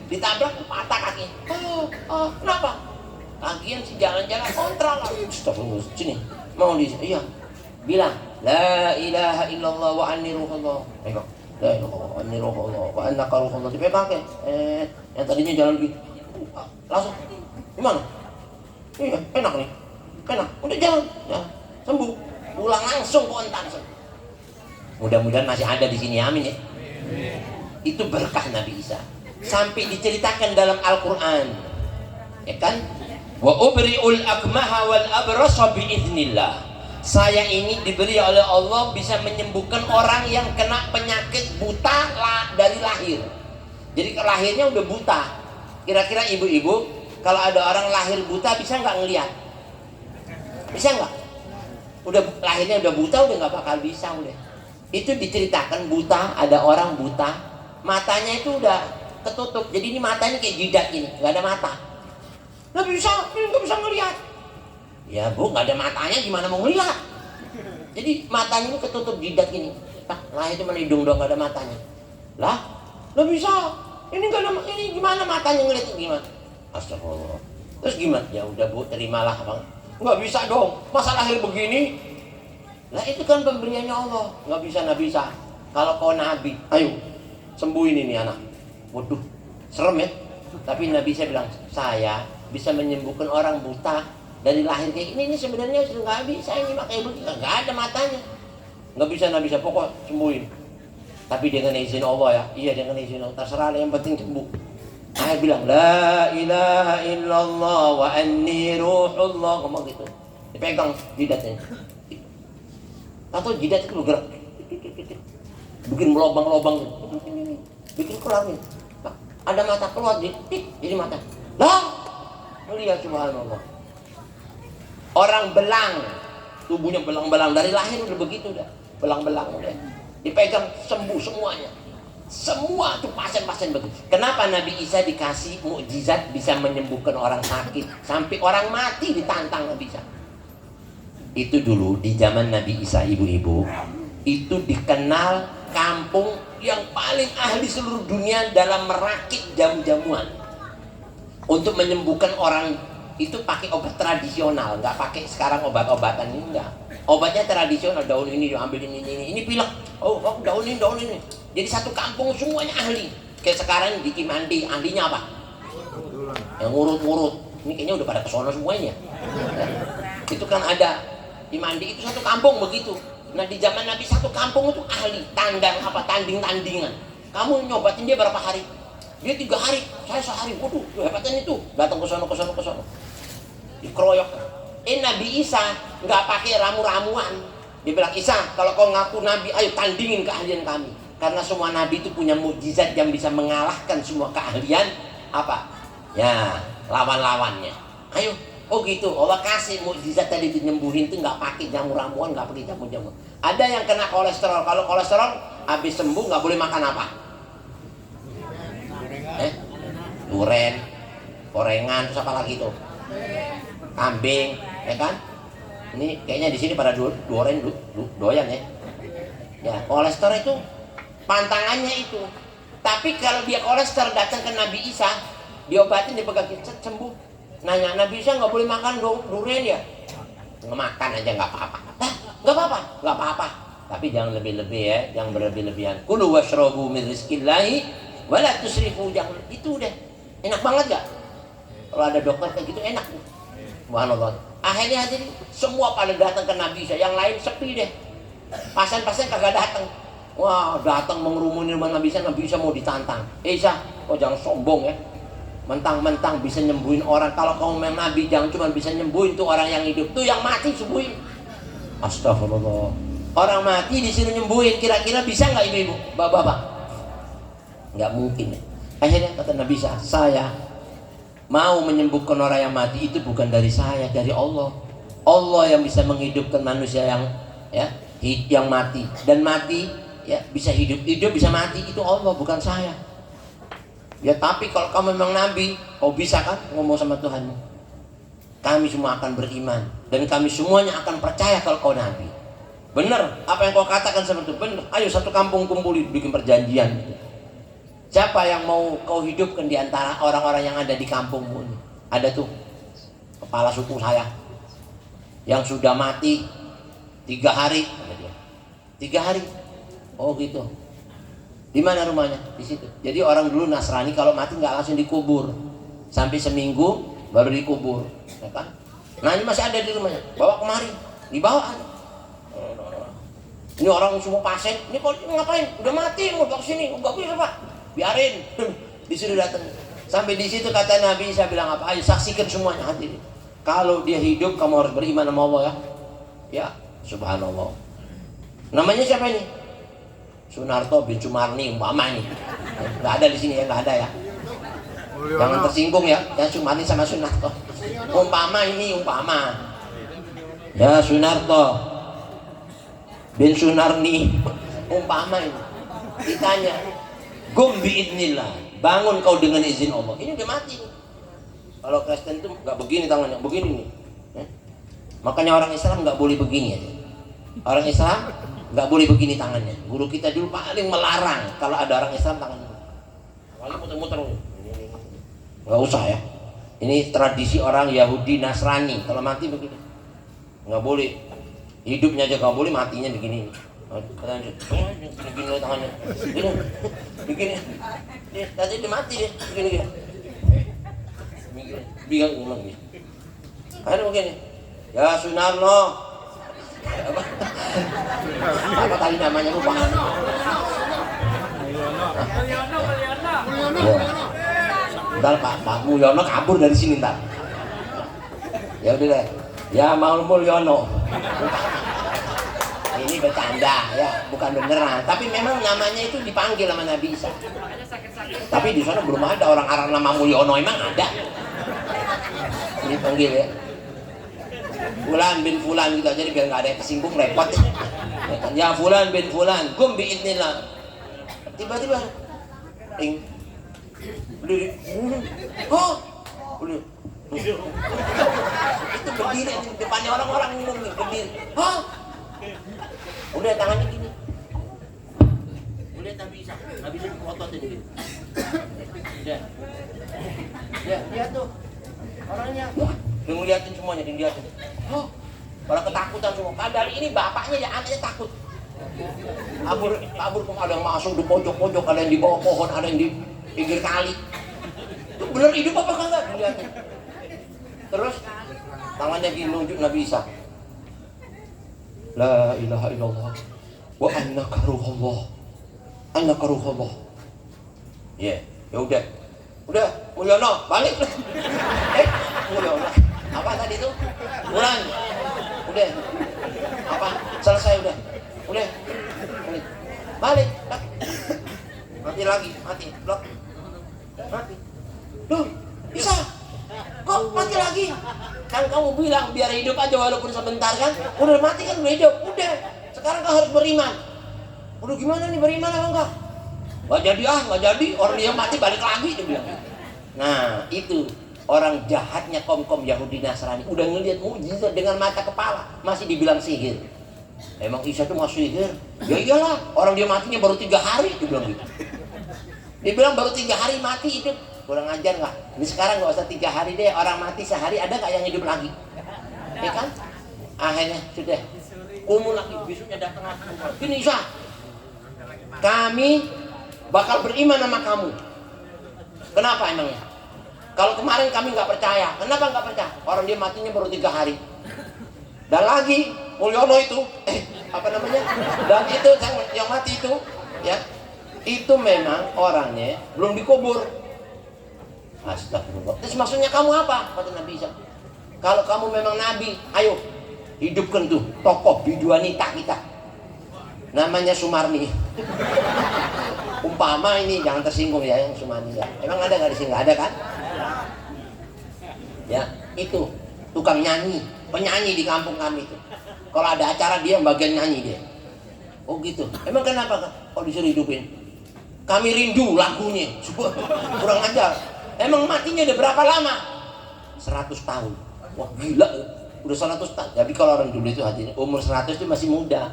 Ditabrak patah kaki. Kenapa? Lagian si jalan-jalan kontra lah. Astagfirullah. Sini. Mau di iya. Bilang la ilaha illallah wa anni ruhullah. Pegang. La ilaha illallah wa anni ruhullah wa annaka ruhullah. Dipegang kan? Yang tadinya jalan gitu. Langsung. Gimana? Iya, enak nih. Enak. Udah jalan. Ya, sembuh. Pulang langsung ke ontak. Mudah-mudahan masih ada di sini, amin ya. Itu berkah Nabi Isa. Sampai diceritakan dalam Al-Quran, ya kan? Wa ubri'ul akmaha wal abrasa biiznillah. Saya ini diberi oleh Allah bisa menyembuhkan orang yang kena penyakit buta dari lahir. Jadi lahirnya udah buta. Kira-kira ibu-ibu, kalau ada orang lahir buta bisa nggak ngelihat? Bisa nggak? Udah lahirnya udah buta, udah nggak bakal bisa udah. Itu diceritakan buta, ada orang buta, matanya itu udah ketutup. Jadi ini matanya kayak jidat gini, nggak ada mata. Nggak bisa ngelihat. Ya bu, nggak ada matanya gimana mau ngelihat? Jadi matanya ini ketutup jidat gini. Lah itu mana hidung dong, nggak ada matanya. Lah, nggak bisa. Ini nggak ada, ini gimana matanya ngelihat gimana? Astagfirullah. Terus gimana? Ya udah bu, terimalah bang. Nggak bisa dong. Masa lahir begini? Lah itu kan pemberiannya Allah. Nggak bisa. Kalau kau nabi, ayo sembuhin ini anak. Waduh, serem ya. Tapi Nabi saya bilang, saya bisa menyembuhkan orang buta dari lahir kayak ini sebenarnya sudah nggak bisa, ini makanya begini, nggak ada matanya, nggak bisa, pokok sembuhin. Tapi dengan izin Allah ya, iya dengan izin Allah, terserah yang penting sembuh. Saya bilang la ilaha illallah wa anni ruhullah, ngomong gitu, dipegang jidatnya, atau jidat itu bergerak, bikin lobang-lobang, bikin keluar nih, ada mata keluar, jadi mata, lah, lihat subhanallah. Orang belang, tubuhnya belang-belang dari lahir udah begitu dah, belang-belang udah, dipegang sembuh semuanya, semua tuh pasien-pasien begitu. Kenapa Nabi Isa dikasih mukjizat bisa menyembuhkan orang sakit, sampai orang mati ditantang Nabi Isa? Itu dulu di zaman Nabi Isa ibu-ibu, itu dikenal kampung yang paling ahli seluruh dunia dalam merakit jamu-jamuan untuk menyembuhkan orang. Itu pakai obat tradisional, nggak pakai sekarang obat-obatan ini, enggak. Obatnya tradisional, daun ini diambil ini pilek, oh daun ini. Jadi satu kampung semuanya ahli. Kayak sekarang di Kimandi, ahlinya apa? Yang ngurut-ngurut. Ini kayaknya udah pada kesono semuanya. Ya. Itu kan ada di Mandi itu satu kampung begitu. Nah di zaman Nabi satu kampung itu ahli, tanding-tandingan. Kamu nyobatin dia berapa hari? Dia 3 hari, saya sehari. Waduh, hebatnya itu. Datang ke sono. Dikeroyok. Nabi Isa nggak pakai ramu-ramuan. Dia bilang, Isa, kalau kau ngaku nabi, ayo tandingin keahlian kami. Karena semua nabi itu punya mukjizat yang bisa mengalahkan semua keahlian apa? Ya, lawan-lawannya. Ayo, oh gitu. Allah kasih mukjizat tadi nyembuhin itu nggak pakai jamu-ramuan, nggak pakai jamu-jamu. Ada yang kena kolesterol. Kalau kolesterol habis sembuh nggak boleh makan apa? Duren, gorengan, terus apa lagi tuh? Kambing, ya kan? Ini kayaknya di sini pada doyan ya. Ya, kolesterol itu pantangannya itu. Tapi kalau dia kolesterol datang ke Nabi Isa, diobatin, dipegang sembuh. Nanya, Nabi Isa nggak boleh makan durian ya? Nggak makan aja nggak apa-apa. Nah, nggak apa-apa. Tapi jangan lebih-lebih ya, jangan berlebih-lebihan. Kulu washrobu min rizqillahi wala tusrifu, jangan itu deh. Enak banget gak? Kalau ada dokter kayak gitu enak. Subhanallah. Akhirnya jadi semua pada datang ke Nabi Isa, yang lain sepi deh. Pasien-pasien kagak datang. Wah, datang mengerumuni rumah Nabi Isa mau ditantang. Isa, kok jangan sombong ya. Mentang-mentang bisa nyembuhin orang. Kalau kamu memang Nabi, jangan cuma bisa nyembuhin tuh orang yang hidup, tuh yang mati sembuhin. Astagfirullah. Orang mati disuruh nyembuhin, kira-kira bisa nggak ibu-ibu, bapak-bapak? Nggak mungkin ya. Akhirnya kata Nabi Isa, saya mau menyembuhkan orang yang mati, itu bukan dari saya, dari Allah. Allah yang bisa menghidupkan manusia yang mati, dan mati ya bisa hidup bisa mati, itu Allah, bukan saya. Ya tapi kalau kamu memang Nabi, kau bisa kan ngomong sama Tuhanmu. Kami semua akan beriman dan kami semuanya akan percaya kalau kau Nabi. Benar apa yang kau katakan seperti itu, benar. Ayo satu kampung kumpuli, bikin perjanjian. Siapa yang mau kau hidupkan di antara orang-orang yang ada di kampungmu ini? Ada tuh kepala suku saya yang sudah mati 3 hari. 3 hari. Oh gitu. Di mana rumahnya? Di situ. Jadi orang dulu Nasrani kalau mati nggak langsung dikubur, sampai seminggu baru dikubur, ya kan? Nah ini masih ada di rumahnya. Bawa kemari, dibawa. Ini orang semua pasien. Ini kok ngapain? Udah mati, mau bawa sini. Nggak bisa pak. biarin. Disuruh datang. Sampai di situ kata Nabi, saya bilang apa? Ayo saksikan semuanya hadirin. Kalau dia hidup kamu harus beriman sama Allah ya. Ya, subhanallah. Namanya siapa ini? Sunarto bin Sumarni umpama ini. Nggak ada di sini ya, nggak ada ya. Jangan tersinggung ya, yang Sumarni sama Sunarto. Umpama ini umpama. Ya Sunarto bin Sunarni umpama ini. Ditanya, "Gum biidnillah." Bangun kau dengan izin Allah. Ini udah mati. Kalau Kristen itu nggak begini tangannya, begini nih. Makanya orang Islam nggak boleh begini ya. Orang Islam nggak boleh begini tangannya. Guru kita dulu paling melarang kalau ada orang Islam tangannya. Paling muter-muter. Nggak usah ya. Ini tradisi orang Yahudi Nasrani. Kalau mati begini, nggak boleh. Hidupnya aja nggak boleh, matinya begini. Begini tangannya, begini. Tadi dia mati deh, begini. Bingung gimana gitu. Akhirnya begini. Ya Sunarno. Apa tadi namanya lupa? Ntar Pak Mulyono kabur dari sini ntar. Ya udah deh. Ya Mulyono. Ini bercanda ya, bukan beneran. Tapi memang namanya itu dipanggil sama Nabi Isa. Tapi di sana belum ada orang Arab nama Mulyono, emang ada. Ini panggil ya. Fulan bin Fulan gitu aja biar nggak ada yang kesinggung repot. Ya Fulan bin Fulan, kum biidnillah. Tiba-tiba, oh, itu berdiri di depannya orang-orang minum nih, berdiri. Oh, udah tangannya gini. Udah Nabi Isa otot ini. Udah. Ya, lihat tuh orangnya. Dia ngeliatin semuanya, dia ngeliatin. Oh, orang ketakutan semua. Padahal ini bapaknya ya anaknya takut. Kabur ada yang masuk di pojok-pojok, ada yang di bawah pohon, ada yang di pinggir kali. Itu bener hidup apa kagak? Dilihatin. Terus tangannya gini nunjuk Nabi Isa. La ilaha illallah wa annaka ruhullah. Annaka ruhullah. Ya udah. Udah, Mulyono, balik. Mulyono. Apa tadi itu? Bulan. Udah. Apa? Selesai udah. Udah. Balik. Mati lagi, mati. Blok. Mati. Loh, bisa? Kok mati lagi? Kan kamu bilang biar hidup aja walaupun sebentar kan? Udah mati kan udah hidup. Udah. Sekarang kau harus beriman. Udah gimana nih beriman apa enggak? Nggak jadi nggak jadi. Orang dia mati balik lagi dia bilang. Nah, itu orang jahatnya kaum Yahudi Nasrani udah ngelihat mukjizat dengan mata kepala, masih dibilang sihir. Emang Isa itu masih sihir? Ya iyalah, orang dia matinya baru 3 hari dibilang gitu. Dibilang baru 3 hari mati hidup. Kurang ajar nggak? Ini sekarang nggak usah 3 hari deh, orang mati sehari ada nggak yang hidup lagi? Ya kan? Akhirnya sudah kumul lagi, besoknya datang lagi. Ini Isa, kami bakal beriman sama kamu. Kenapa emangnya? Kalau kemarin kami nggak percaya, kenapa nggak percaya? Orang dia matinya baru 3 hari. Dan lagi Mulyono itu, apa namanya? Dan itu yang mati itu, ya, itu memang orangnya belum dikubur. Astagfirullah. Terus maksudnya kamu apa? Kata Nabi Isa. Kalau kamu memang Nabi, ayo hidupkan tuh tokoh biduanita kita. Namanya Sumarni. Umpama ini jangan tersinggung ya yang Sumarni ya. Emang ada nggak di sini? Nggak ada kan? Ya itu tukang nyanyi, penyanyi di kampung kami itu. Kalau ada acara dia bagian nyanyi dia. Oh gitu. Emang kenapa kok disuruh hidupin? Kami rindu lagunya. Kurang ajar. Emang matinya udah berapa lama? 100 tahun. Wah gila. Udah 100 tahun. Jadi kalau orang dulu itu hatinya umur 100 itu masih muda.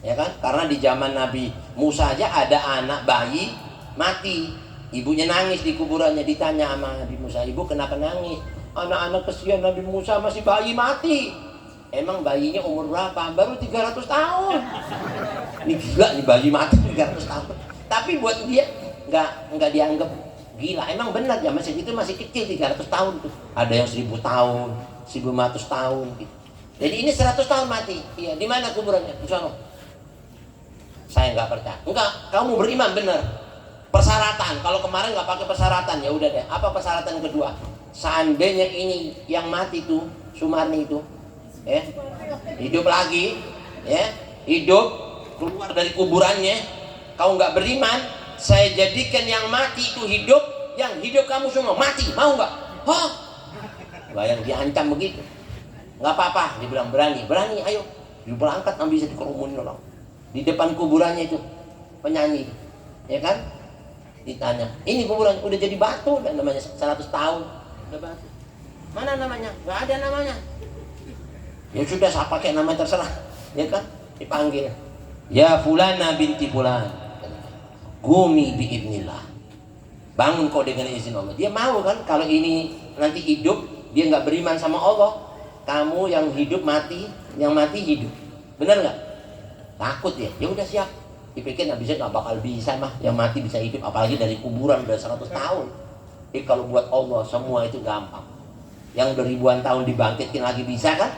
Ya kan? Karena di zaman Nabi Musa aja ada anak bayi mati. Ibunya nangis di kuburannya, ditanya sama Nabi Musa, "Ibu kenapa nangis?" "Anak-anak kesian Nabi Musa masih bayi mati." Emang bayinya umur berapa? Baru 300 tahun. Ini gila nih bayi mati 300 tahun. Tapi buat dia nggak dianggap gila. Emang benar zaman segitu masih kecil 300 tahun tuh. Ada yang 1000 tahun, 1500 tahun gitu. Jadi ini 100 tahun mati. Iya, di mana kuburannya? Di sana. Saya nggak percaya. Enggak, kamu beriman benar. Persyaratan, kalau kemarin nggak pakai persyaratan, ya udah deh. Apa persyaratan kedua? Seandainya ini yang mati tuh Sumarni itu, ya, hidup lagi, ya, hidup keluar dari kuburannya, kau nggak beriman, saya jadikan yang mati itu hidup, yang hidup kamu semua mati, mau nggak? Hah? Bayang diancam begitu. Nggak apa-apa, dia bilang berani, ayo, berangkat, ambil bisa dikerumunin orang di depan kuburannya itu penyanyi, ya kan? Ditanya, ini kuburan udah jadi batu, dan namanya 100 tahun, udah batu. Mana namanya? Nggak ada namanya. Ya sudah, saya pakai nama terserah, ya kan? Dipanggil, ya Fulana binti Fulan, Gumi biidnillah, bangun kau dengan izin Allah. Dia mau kan? Kalau ini nanti hidup, dia nggak beriman sama Allah. Kamu yang hidup mati, yang mati hidup, benar nggak? Takut ya? Ya udah siap. Dipikir nggak bisa, nggak bakal bisa mah, yang mati bisa hidup, apalagi dari kuburan udah 100 tahun. Jadi kalau buat Allah semua itu gampang. Yang udah ribuan tahun dibangkitkan lagi bisa kan?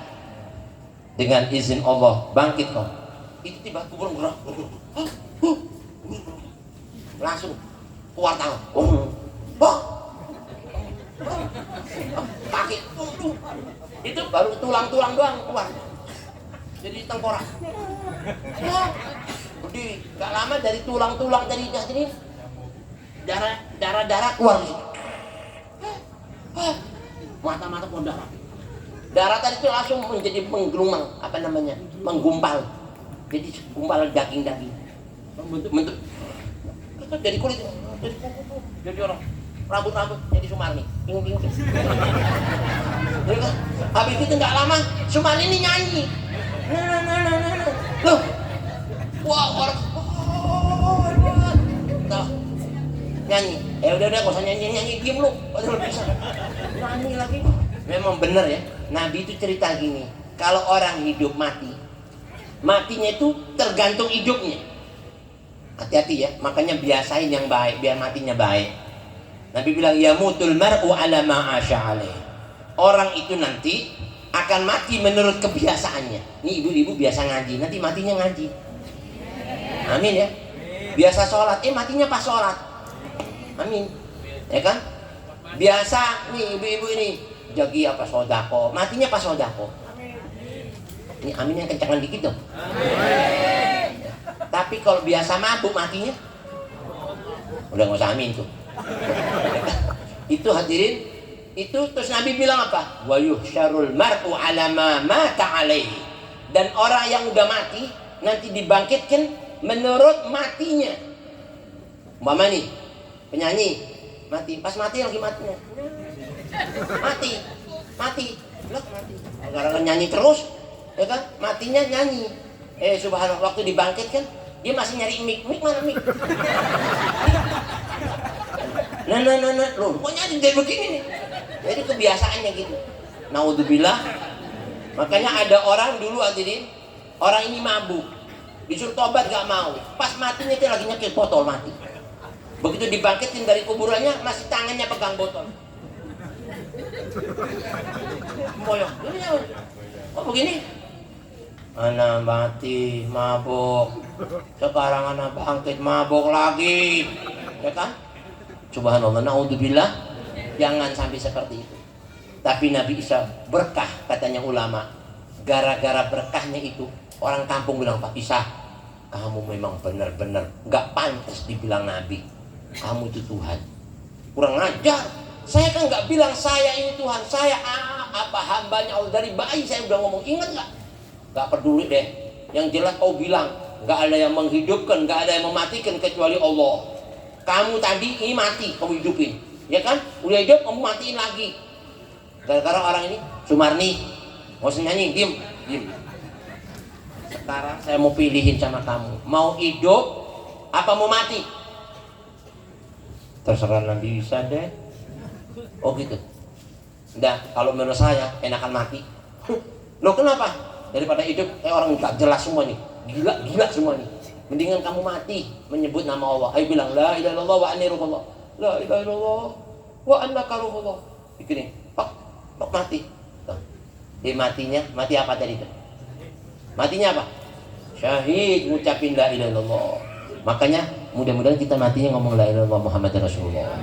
Dengan izin Allah bangkit kok. Itu tiba kuburan gerak, langsung keluar tangan, kaki, itu baru tulang-tulang doang keluar, jadi tengkorak. Berdiri, gak lama dari tulang-tulang dari ini darah keluar di situ. Mata-mata keluar darah. Darah tadi itu langsung menjadi menggelumang, menggumpal. Jadi gumpalan daging-daging. Bentuk jadi kulit, jadi kuku, jadi orang. Rambut-rambut jadi Sumarni. Bingung. Habis itu nggak lama Sumarni ini nyanyi. Loh. Wah, orang nyanyi. Udah nggak usah nyanyi, diem lu. Padahal bisa nyanyi lagi. Memang benar ya. Nabi itu cerita gini. Kalau orang hidup mati, matinya itu tergantung hidupnya. Hati-hati ya. Makanya biasain yang baik biar matinya baik. Nabi bilang ya mutul mar'u ala ma asya alaih. Orang itu nanti akan mati menurut kebiasaannya. Ini ibu-ibu biasa ngaji, nanti matinya ngaji. Amin ya. Biasa sholat, matinya pas sholat. Amin. Ya kan? Biasa nih ibu-ibu ini jagi apa sodako, matinya pas sodako. Ini amin yang kencangan dikit dong. Tapi kalau biasa mabuk matinya, udah nggak usah amin tuh. Itu hadirin, itu terus Nabi bilang apa? Wa yuhsyarul mar'u ala ma mata alaihi. Dan orang yang udah mati nanti dibangkitkan menurut matinya. Umpama nih penyanyi mati, pas mati lagi matinya mati gara-gara nyanyi terus, ya kan? Matinya nyanyi. Subhanallah, waktu dibangkitkan dia masih nyari mic mana mic? Nah, loh, kok nyari kayak begini nih? Jadi kebiasaannya gitu. Naudzubillah. Makanya ada orang dulu hadirin, orang ini mabuk, disuruh tobat gak mau. Pas matinya dia lagi nyekil botol mati. Begitu dibangkitin dari kuburannya, masih tangannya pegang botol. Boyong. Oh begini? Anak mati mabuk, sekarang anak bangkit mabuk lagi, ya kan? Subhanallah, naudzubillah, jangan sampai seperti itu. Tapi Nabi Isa berkah, katanya ulama. Gara-gara berkahnya itu, orang kampung bilang, Pak Isa, kamu memang benar-benar gak pantas dibilang Nabi. Kamu itu Tuhan. Kurang ajar. Saya kan gak bilang saya ini Tuhan. Saya apa hambanya Allah. Dari bayi saya udah ngomong, ingat gak? Gak peduli deh. Yang jelas kau bilang, gak ada yang menghidupkan, gak ada yang mematikan kecuali Allah. Kamu tadi ini mati, kamu hidupin, ya kan? Udah hidup, kamu matiin lagi. Gara-gara orang ini, Sumarni, mau nyanyi, diem. Sekarang saya mau pilihin sama kamu, mau hidup, apa mau mati? Terserah Nabi Isa deh. Oh gitu. Udah, kalau menurut saya enakan mati. Loh kenapa? Daripada hidup, orang gak jelas semua nih, gila semua nih. Mendingan kamu mati menyebut nama Allah. Ayo bilang la ilaha illallah wa anna ruhullah. La ilaha illallah wa annaka ruhullah. Begini, pak mati. Dia matinya, mati apa tadi itu? Matinya apa? Syahid, ngucapin la ilaha illallah. Makanya mudah-mudahan kita matinya ngomong la ilaha illallah Muhammad Rasulullah.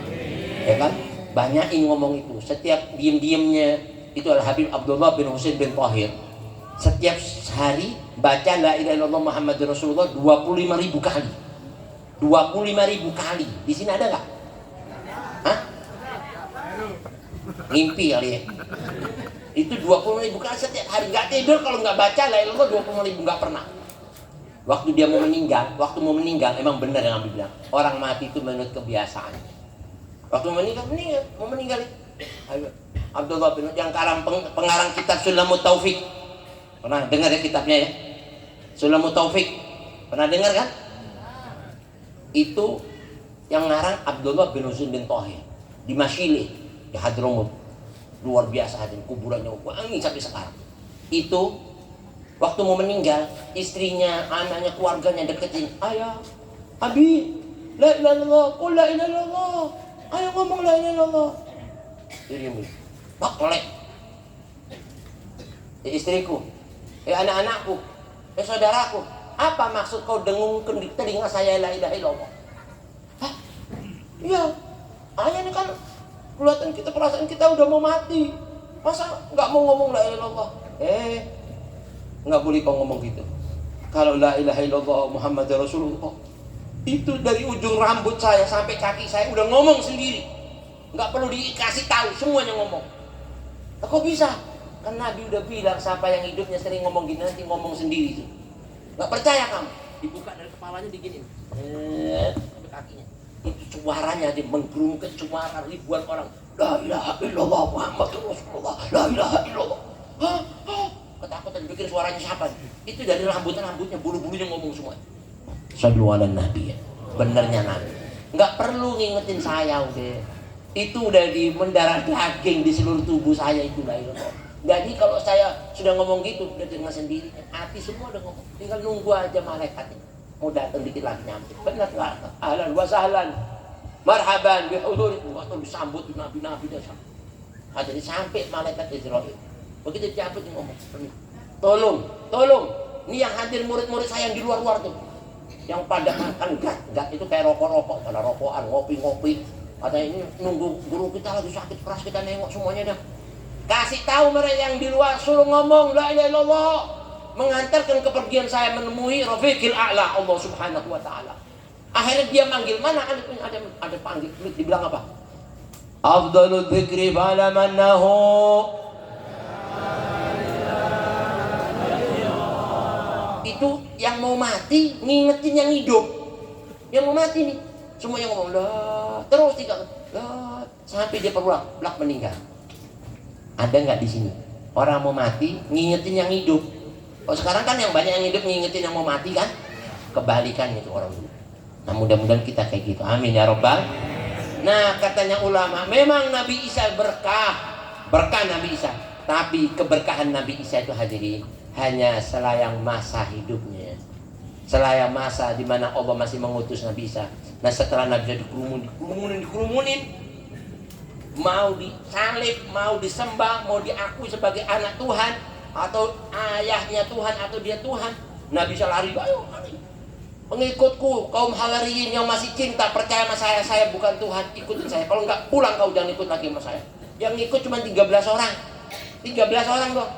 Ya kan? Banyakin ngomong itu. Setiap diem-diemnya itu Al Habib Abdullah bin Husain bin Tahir. Setiap hari baca la ilaha illallah Muhammad Rasulullah 25.000 kali. 25.000 kali. Di sini ada nggak? Hah? Ngimpi kali ya. Itu 20.000 kali setiap hari. Nggak tidur kalau nggak baca la ilaha illallah 20.000, nggak pernah. Waktu dia mau meninggal, emang benar yang Nabi bilang, orang mati itu menurut kebiasaan. Waktu mau meninggal. Ayo, Abdullah bin yang pengarang kitab Sulamut Taufik. Pernah dengar ya kitabnya ya? Sulamut Taufik. Pernah dengar kan? Itu yang ngarang Abdullah bin Husain bin Tahir di Masyilih, di Hadramut. Luar biasa hadirin, kuburannya wangi sampai sekarang. Itu waktu mau meninggal, istrinya, anaknya, keluarganya deketin, ayah, Abi, la ilaha illallah, qul la ilaha illallah, ayo ngomong la ilaha illallah. Jadi bak tolek. Istriku, anak-anakku, saudaraku, apa maksud kau dengungkan di telinga saya la ilaha illallah? Hah? Iya, ayah ini kan kelihatan kita, perasaan kita udah mau mati, masa nggak mau ngomong la ilaha illallah? Nggak boleh kau ngomong gitu. Kalau la ilaha illallah Muhammad Rasulullah itu dari ujung rambut saya sampai kaki saya udah ngomong sendiri, nggak perlu dikasih tahu, semuanya ngomong. Kok bisa? Kan Nabi udah bilang siapa yang hidupnya sering ngomong gini nanti ngomong sendiri tuh. Nggak percaya kamu? Dibuka dari kepalanya diginin sampai kakinya. Itu suaranya dia menggerungkan suara ribuan orang. La ilaha illallah Muhammad Rasulullah. La ilaha illallah. Ketakutan bikin suaranya siapa? Itu dari rambutnya, bulu-bulunya ngomong semua. Sallu ala Nabi ya. Benernya Nabi. Nggak perlu ngingetin saya udah. Itu udah di mendarah daging di seluruh tubuh saya itu la ilaha. Jadi kalau saya sudah ngomong gitu udah dengan sendiri, hati semua udah ngomong. Tinggal nunggu aja malaikatnya. Mau datang dikit lagi nyampe. Benar lah. Ahlan wa sahlan. Marhaban bi hudurikum. Waktu disambut nabi-nabi dah sampai. Jadi sampai malaikat Israil. Begitu cabut yang ngomong, tolong, ini yang hadir murid-murid saya yang di luar-luar tuh, yang pada makan gat itu kayak rokok-rokok, pada rokokan, ngopi-ngopi, katanya ini nunggu guru kita lagi sakit keras, kita nengok semuanya dah. Kasih tahu mereka yang di luar, suruh ngomong la ilaha illallah, mengantarkan kepergian saya menemui Rafiqil A'la Allah Subhanahu wa Ta'ala. Akhirnya dia manggil, mana ada panggil, dibilang apa? Afdalul dzikri fa'ala mannahu. Itu yang mau mati ngingetin yang hidup. Yang mau mati nih semuanya ngomong lah, terus sampai dia berulang belak meninggal. Ada nggak di sini orang mau mati ngingetin yang hidup? Oh sekarang kan yang banyak yang hidup ngingetin yang mau mati kan? Kebalikannya itu orang dulu. Nah mudah-mudahan kita kayak gitu, amin ya robbal. Nah katanya ulama, memang Nabi Isa berkah Nabi Isa, tapi keberkahan Nabi Isa itu hadirin hanya selayang masa hidupnya, selayang masa di mana Allah masih mengutus Nabi Isa. Nah setelah Nabi Isa dikerumunin, mau disalib, mau disembah, mau diakui sebagai anak Tuhan atau ayahnya Tuhan atau dia Tuhan, Nabi Isa lari, ayo lari. Pengikutku kaum Hawariyin yang masih cinta percaya sama saya bukan Tuhan, ikutin saya. Kalau enggak pulang kau, jangan ikut lagi sama saya. Yang ikut cuma 13 orang, 13 orang doang.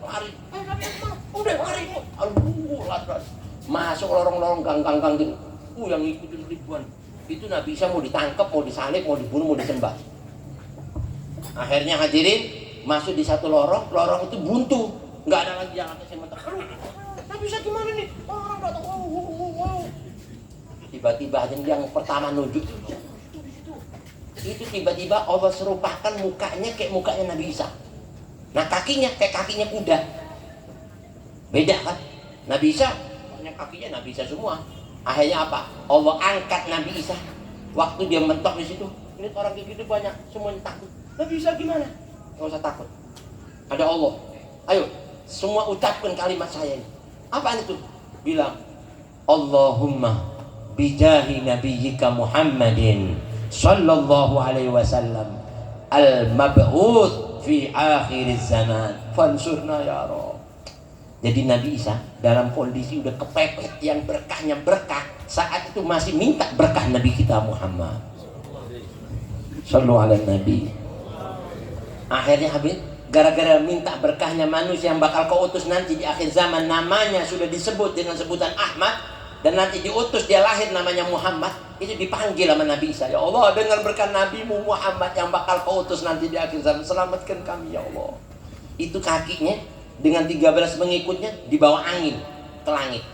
Lari, udah lari, lari, masuk lorong-lorong gang-gang gitu. Yang ngikutin ribuan. Itu Nabi Isa mau ditangkap, mau disalib, mau dibunuh, mau disembah. Akhirnya hadirin masuk di satu lorong itu buntu, nggak ada lagi yang atas yang mentak. Nabi Isa gimana nih? Orang datang, wow. Tiba-tiba yang pertama nunjuk itu tiba-tiba Allah serupakan mukanya kayak mukanya Nabi Isa. Nah kakinya kayak kakinya kuda. Beda kan? Nabi Isa, kakinya Nabi Isa semua. Akhirnya apa? Allah angkat Nabi Isa. Waktu dia mentok di situ, ini orang kayak gitu banyak, semuanya takut. Nabi Isa gimana? Gak usah takut. Ada Allah. Ayo, semua ucapkan kalimat saya ini. Apaan itu? Bilang, Allahumma bijahi nabiyyika Muhammadin sallallahu alaihi wasallam al-mab'uts fi akhir zaman fansurna ya Rabb. Jadi Nabi Isa dalam kondisi udah kepepet yang berkahnya berkah, saat itu masih minta berkah Nabi kita Muhammad. Sallu ala Nabi. Akhirnya habis gara-gara minta berkahnya manusia yang bakal kau utus nanti di akhir zaman, namanya sudah disebut dengan sebutan Ahmad, dan nanti diutus dia lahir namanya Muhammad. Itu dipanggil sama Nabi Isa, ya Allah, dengan berkah Nabimu Muhammad yang bakal kau utus nanti di akhir zaman, selamatkan kami ya Allah. Itu kakinya dengan 13 pengikutnya dibawa angin ke langit.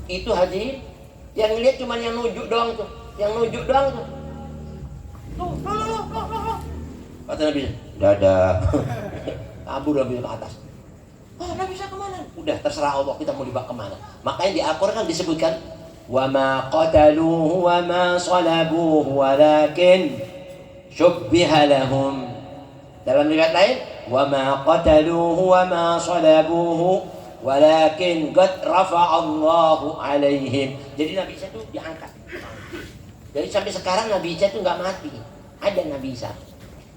Itu hadirin yang lihat cuma yang nujuk doang tuh, yang nujuk doang tuh. Tuh. Kata Nabi, dadah. Kabur Nabi ke atas. Nabi bisa kemana? Udah terserah Allah, kita mau dibawa kemana. Makanya di Al-Quran kan disebutkan, wa ma qataluhu wa ma salabuhu walakin syubbiha lahum. Dalam riwayat lain, wa ma qataluhu wa ma salabuhu walakin qad rafa'allahu alaihim. Jadi Nabi Isa itu diangkat. Jadi sampai sekarang Nabi Isa itu nggak mati. Ada Nabi Isa.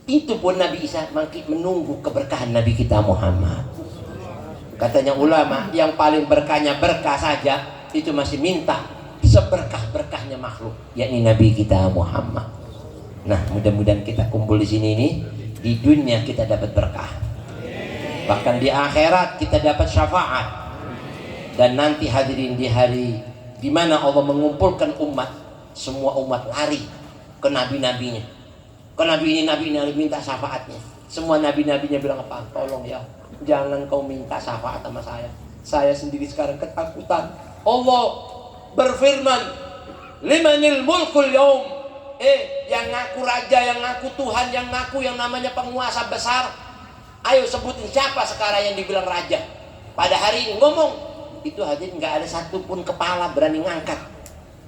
Itu pun Nabi Isa menunggu keberkahan Nabi kita Muhammad. Katanya ulama, yang paling berkahnya berkah saja itu masih minta seberkah-berkahnya makhluk, yakni Nabi kita Muhammad. Nah, mudah-mudahan kita kumpul di sini nih, di dunia kita dapat berkah. Bahkan di akhirat kita dapat syafaat. Dan nanti hadirin di hari di mana Allah mengumpulkan umat, semua umat lari ke nabi-nabinya. Ke nabi ini minta syafaatnya. Semua nabi-nabinya bilang apa? Tolong ya, jangan kau minta syafaat sama saya. Saya sendiri sekarang ketakutan. Allah berfirman, limanil mulkul yaum. Yang ngaku raja, yang ngaku Tuhan, yang ngaku yang namanya penguasa besar. Ayo sebutin siapa sekarang yang dibilang raja. Pada hari ini ngomong. Itu hadirin nggak ada satupun kepala berani ngangkat.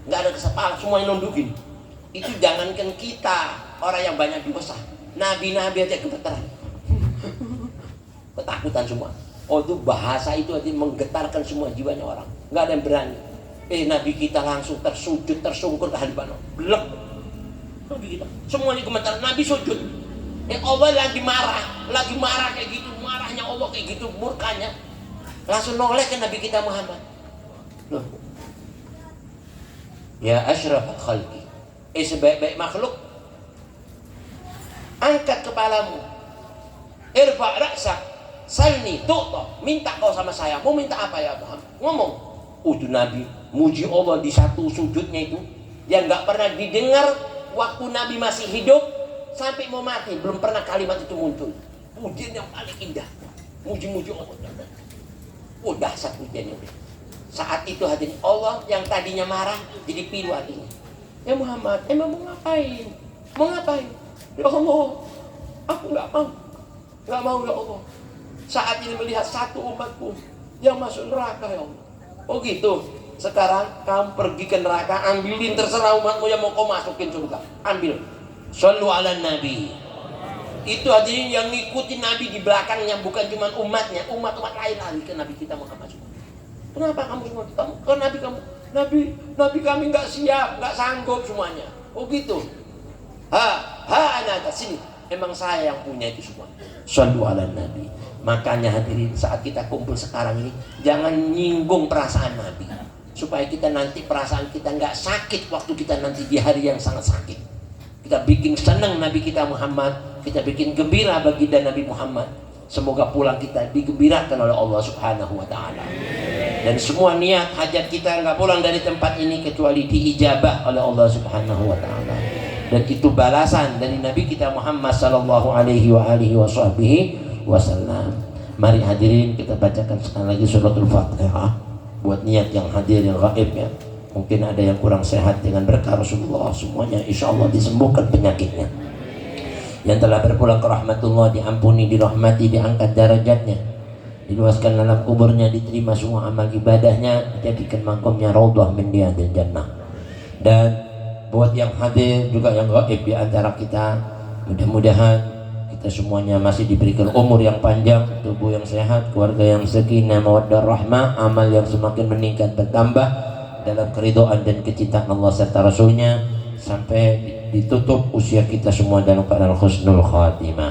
Nggak ada kepala, semuanya nundukin. Itu jangankan kita, orang yang banyak dosa, nabi-nabi aja gemeteran. Ketakutan semua. Itu bahasa itu aja menggetarkan semua jiwanya orang. Nggak ada yang berani. Nabi kita langsung tersujud, tersungkur ke hadapan Allah. Blek. Nabi kita, semuanya gemetar. Nabi sujud. Allah lagi marah kayak gitu. Marahnya Allah kayak gitu, murkanya. Langsung noleh ke Nabi kita Muhammad. Loh. Ya asyrafal khalqi. Sebaik-baik makhluk, angkat kepalamu, irfa' ra'sak, salni tu'ta, minta kau sama saya. Mau minta apa ya Muhammad? Ngomong. Itu Nabi muji Allah di satu sujudnya itu yang nggak pernah didengar waktu Nabi masih hidup sampai mau mati, belum pernah kalimat itu muncul. Pujian yang paling indah, muji-muji Allah. Dahsyat pujiannya. Saat itu hadirin, Allah yang tadinya marah jadi pilu hatinya. Ya Muhammad, emang mau ngapain? Mau ngapain? Ya Allah, aku nggak mau ya Allah. Saat ini melihat satu umatku yang masuk neraka ya Allah. Oh gitu. Sekarang kamu pergi ke neraka, ambilin terserah umatmu yang mau kau masukin surga. Ambil. Shallu ala Nabi. Itu hadirin yang ngikutin Nabi di belakangnya, bukan cuma umatnya, umat-umat lain lari ke Nabi kita Muhammad. Kenapa kamu semua? Ke Nabi kamu? Nabi kami nggak siap, nggak sanggup semuanya. Oh gitu. Anak sini. Emang saya yang punya itu semua. Shallu ala Nabi. Makanya hadirin, saat kita kumpul sekarang ini, jangan nyinggung perasaan Nabi, supaya kita nanti perasaan kita nggak sakit waktu kita nanti di hari yang sangat sakit. Kita bikin senang Nabi kita Muhammad, kita bikin gembira baginda Nabi Muhammad. Semoga pulang kita digembirakan oleh Allah Subhanahu wa Ta'ala. Dan semua niat hajat kita nggak pulang dari tempat ini kecuali diijabah oleh Allah Subhanahu wa Ta'ala. Dan itu balasan dari Nabi kita Muhammad sallallahu alaihi wasallam. Mari hadirin, kita bacakan sekali lagi suratul Fatihah buat niat yang hadir, yang gaib ya. Mungkin ada yang kurang sehat, dengan berkah Rasulullah semuanya insya Allah disembuhkan penyakitnya. Yang telah berpulang ke rahmatullah diampuni, dirahmati, diangkat derajatnya, diluaskan dalam kuburnya, diterima semua amal ibadahnya, dijadikan mangkomnya raudhah min riyadil jannah. Dan buat yang hadir juga yang gaib di antara kita, mudah-mudahan kita semuanya masih diberikan umur yang panjang, tubuh yang sehat, keluarga yang sakinah mawaddah rahmah, amal yang semakin meningkat bertambah dalam keridhaan dan kecintaan Allah serta Rasulnya, sampai ditutup usia kita semua dalam keadaan husnul khatimah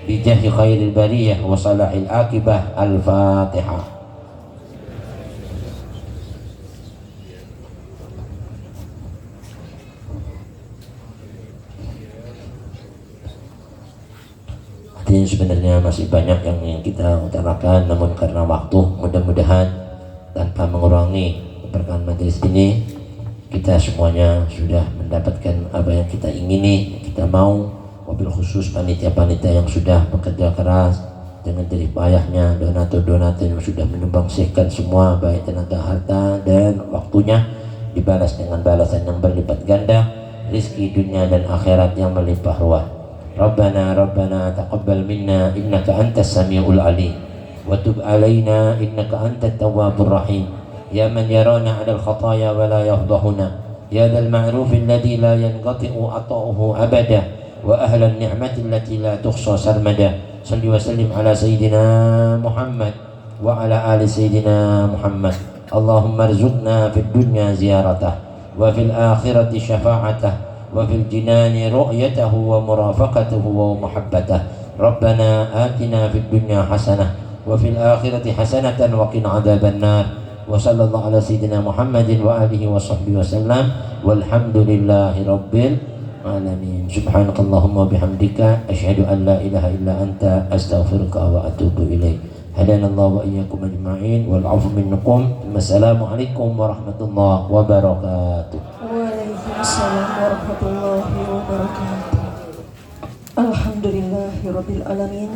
bijahi khairil bariyah wa salahil akibah. Al-Fatihah. ini sebenarnya masih banyak yang kita utarakan, namun karena waktu mudah-mudahan tanpa mengurangi keberkahan majelis ini kita semuanya sudah mendapatkan apa yang kita ingini, kita mau. Wabil khusus panitia-panitia yang sudah bekerja keras dengan jerih payahnya, donatur-donatur yang sudah menyumbangsikan semua baik tenaga, harta dan waktunya, dibalas dengan balasan yang berlipat ganda, rizki dunia dan akhirat yang melimpah ruah. Rabbana taqabbal minna innaka antas samiul alim wa tub alaina innaka antat tawwabur rahim ya man yarana 'alal khataya wa la yafdahuna ya dzal ma'ruf alladhi la yanqati'u ata'uhu abada wa ahlan ni'mati allati la tuhsa sarmada. Salli wa sallim ala sayyidina Muhammad wa ala ali sayyidina Muhammad. Allahumma arzuqna fid dunya ziyaratah wa fil akhirati syafa'atah wa fil jinani ru'yatahu wa murafaqatahu wa muhabbatah. Rabbana atina fid dunya hasanah wa fil akhirati hasanatan wa qina adzaban nar. Wa sallallahu ala sayyidina Muhammadin wa alihi wa sahbihi wasallam walhamdulillahi rabbil alamin. Subhanakallahumma bihamdika asyhadu an la ilaha illa anta astaghfiruka wa atubu ilaik. Hadanallahu wa iyyakum ajma'in wal 'afwu minkum. Wassalamualaikum warahmatullahi wabarakatuh. Waalaikumsalam warahmatullahi wabarakatuh. Alhamdulillahirabbil alamin.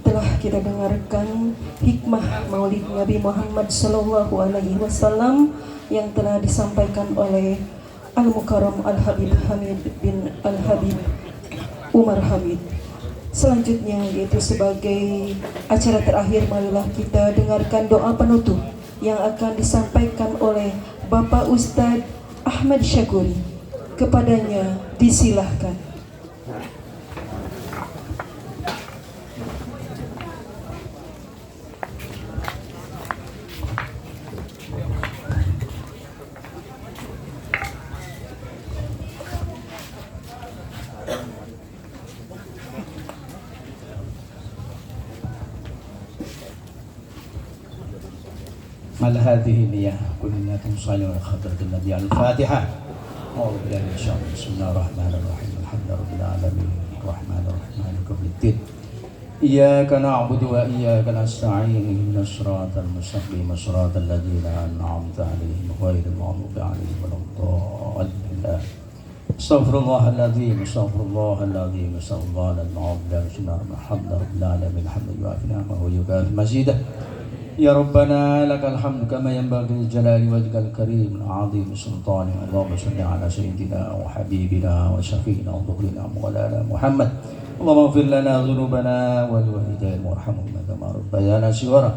Telah kita dengarkan hikmah Maulid Nabi Muhammad sallallahu alaihi wasallam yang telah disampaikan oleh Al-Mukarram Al-Habib Hamid bin Al-Habib Umar Hamid. Selanjutnya yaitu sebagai acara terakhir, marilah kita dengarkan doa penutup yang akan disampaikan oleh Bapak Ustadz Ahmad Syakuri. Kepadanya disilahkan. على هذه النية كلنا تصلي على خضرة النبي على الفاتحة. أعوذ بالله من الشيطان الرجيم. بسم الله الرحمن الرحيم. الحمد لله رب العالمين الرحمن الرحيم مالك يوم الدين. إياك نعبد وإياك نستعين اهدنا الصراط المستقيم صراط الذين أنعمت عليهم غير المغضوب عليهم ولا الضالين. استغفر الله العظيم استغفر الله العظيم استغفر الله العظيم. أعوذ بالله من الشيطان الرجيم. الحمد لله رب العالمين الحمد يوافي نعمه ويكافئ مزيده. يا ربنا لك الحمد كما ينبغي لجلال وجهك الكريم العظيم سلطانه. اللهم صل على سيدنا وحبيبنا وشفينا وذكرنا مولانا محمد. اللهم اغفر لنا ذنوبنا ولوالدينا وارحمهما كما ربيانا صغارا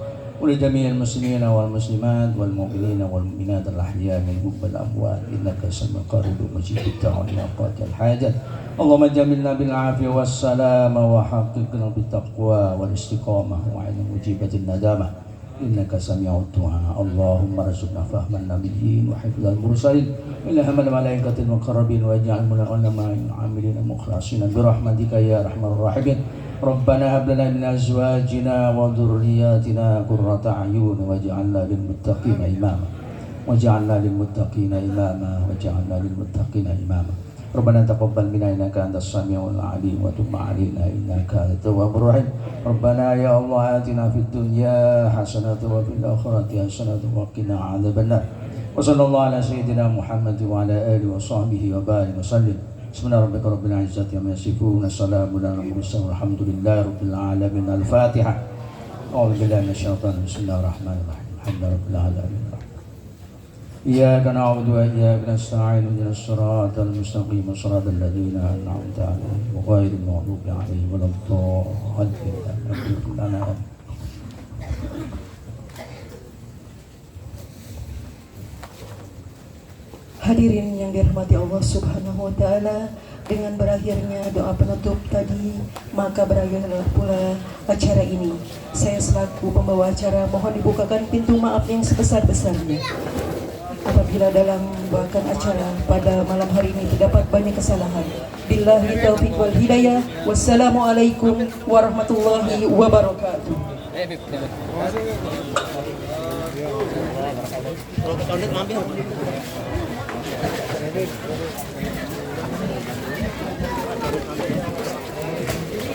ولجميع المسلمين والمسلمات والمؤمنين والمؤمنات الأحياء منهم والأموات إنك سميع قريب مجيب الدعوات يا قاضي الحاجات. اللهم جملنا بالعافية والسلامة وحققنا بالتقوى والاستقامة وعين مجيبة الندامة إنك سميع الدعاء. اللهم ارزقنا فهم النبيين وحفظ المرسلين إلهم الملائكة المقربين واجعل من العلماء العاملين المخلصين برحمتك يا أرحم الراحمين. ربنا هب لنا من أزواجنا وذرياتنا قرة أعين واجعلنا للمتقين إماما واجعلنا للمتقين إماما واجعلنا للمتقين إماما. ربنا تقبل منا إنك أنت السميع العليم وتب علينا إنك أنت التواب الرحيم. ربنا يا الله آتنا في الدنيا حسنة وفي الآخرة حسنة وقنا عذاب النار. وصلى الله على سيدنا محمد وعلى آله وصحبه وبارك وسلم. بسم الله ربك رب العزة عما يصفون السلام على المرسلين والحمد لله رب العالمين. الفاتحة. أعوذ بالله من الشيطان بسم الله الرحمن الرحيم. الحمد لله رب العالمين. إياك نعبد وإياك نستعين اهدنا الصراط المستقيم صراط الذين أنعمت عليهم غير المغضوب عليهم ولا الضالين. Hadirin yang dirahmati Allah Subhanahu wa taala, dengan berakhirnya doa penutup tadi, maka berakhirlah pula acara ini. Saya selaku pembawa acara mohon dibukakan pintu maaf yang sebesar-besarnya. Apabila dalam membawakan acara pada malam hari ini terdapat banyak kesalahan. Billahi taufiq wal hidayah. Wassalamualaikum warahmatullahi wabarakatuh. Kalau ke mampir.